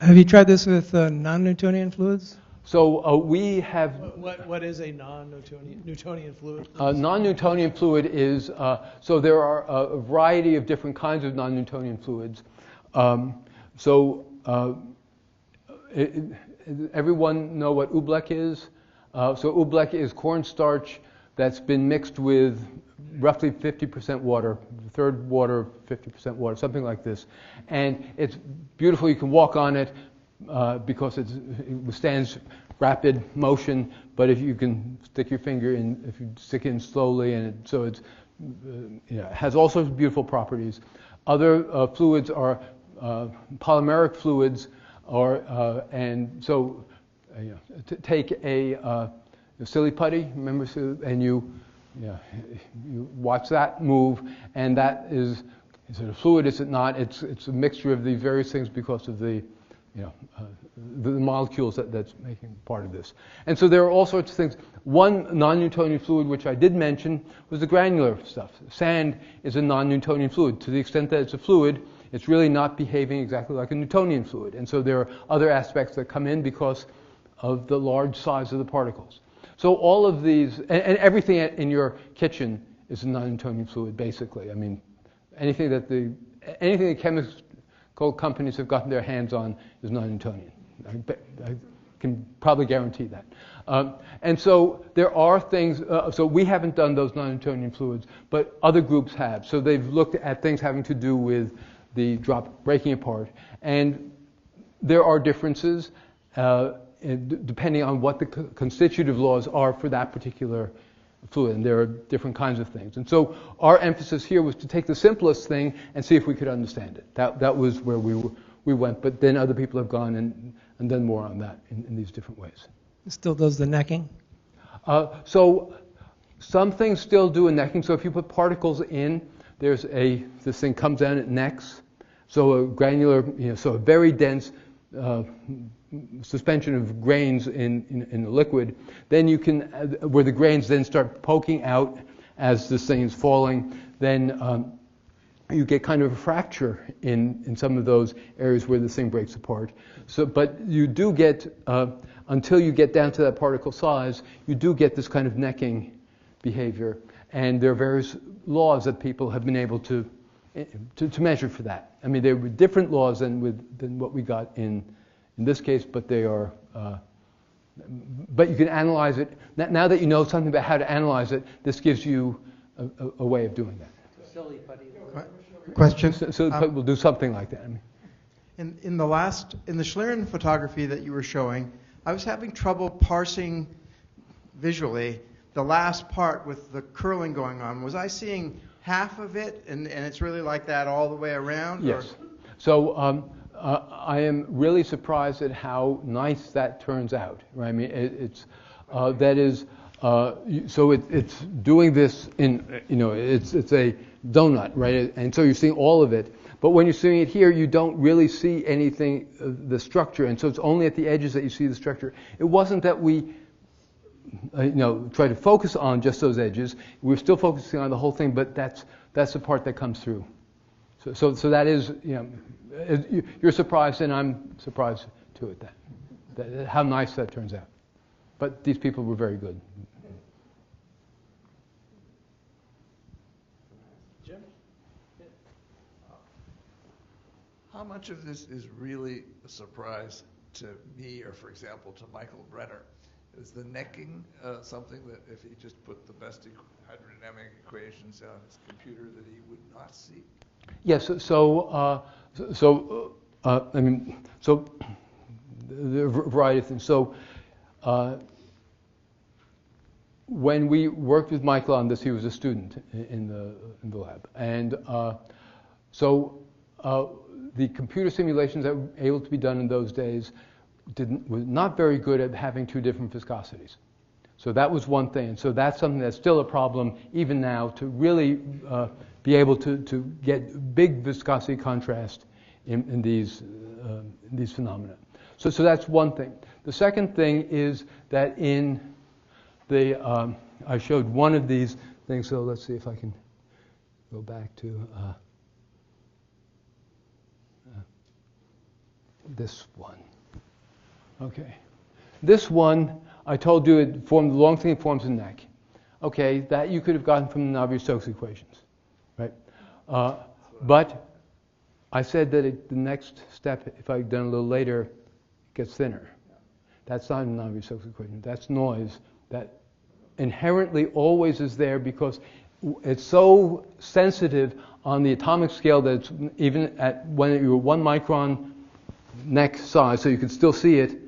Have you tried this with non-Newtonian fluids? So we have... What is a non-Newtonian fluid? Non-Newtonian fluid is... so there are a variety of different kinds of non-Newtonian fluids. Everyone know what oobleck is? So oobleck is cornstarch that's been mixed with roughly 50% water, a third water, 50% water, something like this. And it's beautiful. You can walk on it because it withstands rapid motion. But if you can stick your finger in, if you stick it in slowly, and it has all sorts of beautiful properties. Other fluids are polymeric fluids, and so take a silly putty, remember, and you watch that move, and that is it a fluid? Is it not? It's a mixture of these various things because of the molecules that's making part of this. And so there are all sorts of things. One non-Newtonian fluid, which I did mention, was the granular stuff. Sand is a non-Newtonian fluid. To the extent that it's a fluid, it's really not behaving exactly like a Newtonian fluid. And so there are other aspects that come in because of the large size of the particles. So all of these, and everything in your kitchen is a non-Newtonian fluid, basically. I mean, anything that chemical companies have gotten their hands on is non-Newtonian. I can probably guarantee that. And so there are things, so we haven't done those non-Newtonian fluids, but other groups have. So they've looked at things having to do with the drop breaking apart. And there are differences depending on what the constitutive laws are for that particular fluid. And there are different kinds of things. And so our emphasis here was to take the simplest thing and see if we could understand it. That was where we went. But then other people have gone and done more on that in these different ways. It still does the necking? So some things still do a necking. So if you put particles in, this thing comes down, it necks. So a granular, so a very dense suspension of grains in the liquid, then you can, where the grains then start poking out as this thing is falling, then you get kind of a fracture in some of those areas where this thing breaks apart. So, but you do get, until you get down to that particle size, you do get this kind of necking behavior. And there are various laws that people have been able to measure for that. I mean, there were different laws than what we got in this case, but they are. But you can analyze it. Now that you know something about how to analyze it, this gives you a way of doing that. Silly putty. Question. So we'll do something like that. I mean. In the Schlieren photography that you were showing, I was having trouble parsing visually the last part with the curling going on. Was I seeing half of it, and it's really like that all the way around? Yes. Or? So I am really surprised at how nice that turns out. Right? I mean, it's doing this in, it's a donut, right? And so you're seeing all of it. But when you're seeing it here, you don't really see anything, the structure, and so it's only at the edges that you see the structure. It wasn't that we try to focus on just those edges. We're still focusing on the whole thing, but that's the part that comes through. So that is, you're surprised, and I'm surprised too at that how nice that turns out. But these people were very good. Jim? How much of this is really a surprise to me, or for example, to Michael Brenner? Is the necking something that if he just put the best hydrodynamic equations on his computer that he would not see? Yes. So there are a variety of things. So when we worked with Michael on this, he was a student in the lab, and the computer simulations that were able to be done in those days were not very good at having two different viscosities. So that was one thing. And so that's something that's still a problem even now, to really be able to get big viscosity contrast in these phenomena. So that's one thing. The second thing is that in the, I showed one of these things, so let's see if I can go back to this one. Okay. This one, I told you it formed the long thing, it forms a neck. Okay, that you could have gotten from the Navier-Stokes equations, right? But I said that the next step, if I had done a little later, it gets thinner. That's not a Navier-Stokes equation. That's noise that inherently always is there because it's so sensitive on the atomic scale that it's even at when you're 1 micron neck size, so you can still see it.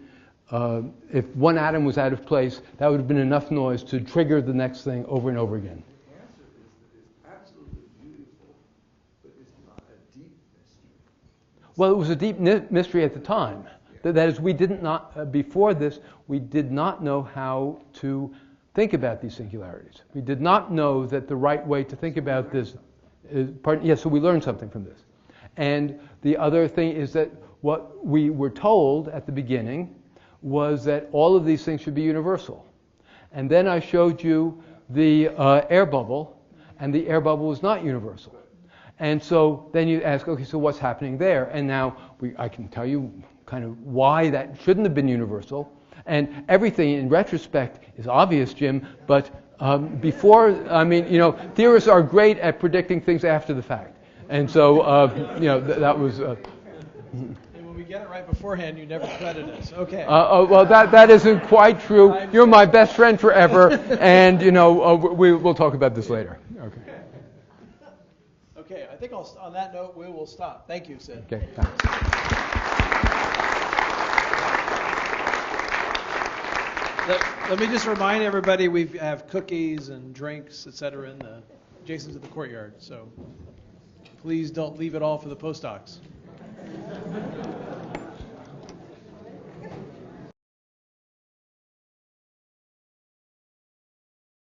If one atom was out of place, that would have been enough noise to trigger the next thing over and over again. The answer is that it's absolutely beautiful, but it's not a deep mystery. Well, it was a deep mystery at the time. That is, we did not, before this, we did not know how to think about these singularities. We did not know that the right way to think about this is, so we learned something from this. And the other thing is that what we were told at the beginning was that all of these things should be universal. And then I showed you the air bubble, and the air bubble was not universal. And so then you ask, okay, so what's happening there? And now I can tell you kind of why that shouldn't have been universal. And everything in retrospect is obvious, Jim, but before, theorists are great at predicting things after the fact. And so, that was... And when we get it right beforehand, you never credit us. Okay. Well, that isn't quite true. You're my best friend forever, and, we'll talk about this later. Okay. Okay, I think on that note, we will stop. Thank you, Sid. Okay, thanks. Let me just remind everybody we have cookies and drinks, etc., adjacent to the courtyard. So please don't leave it all for the postdocs.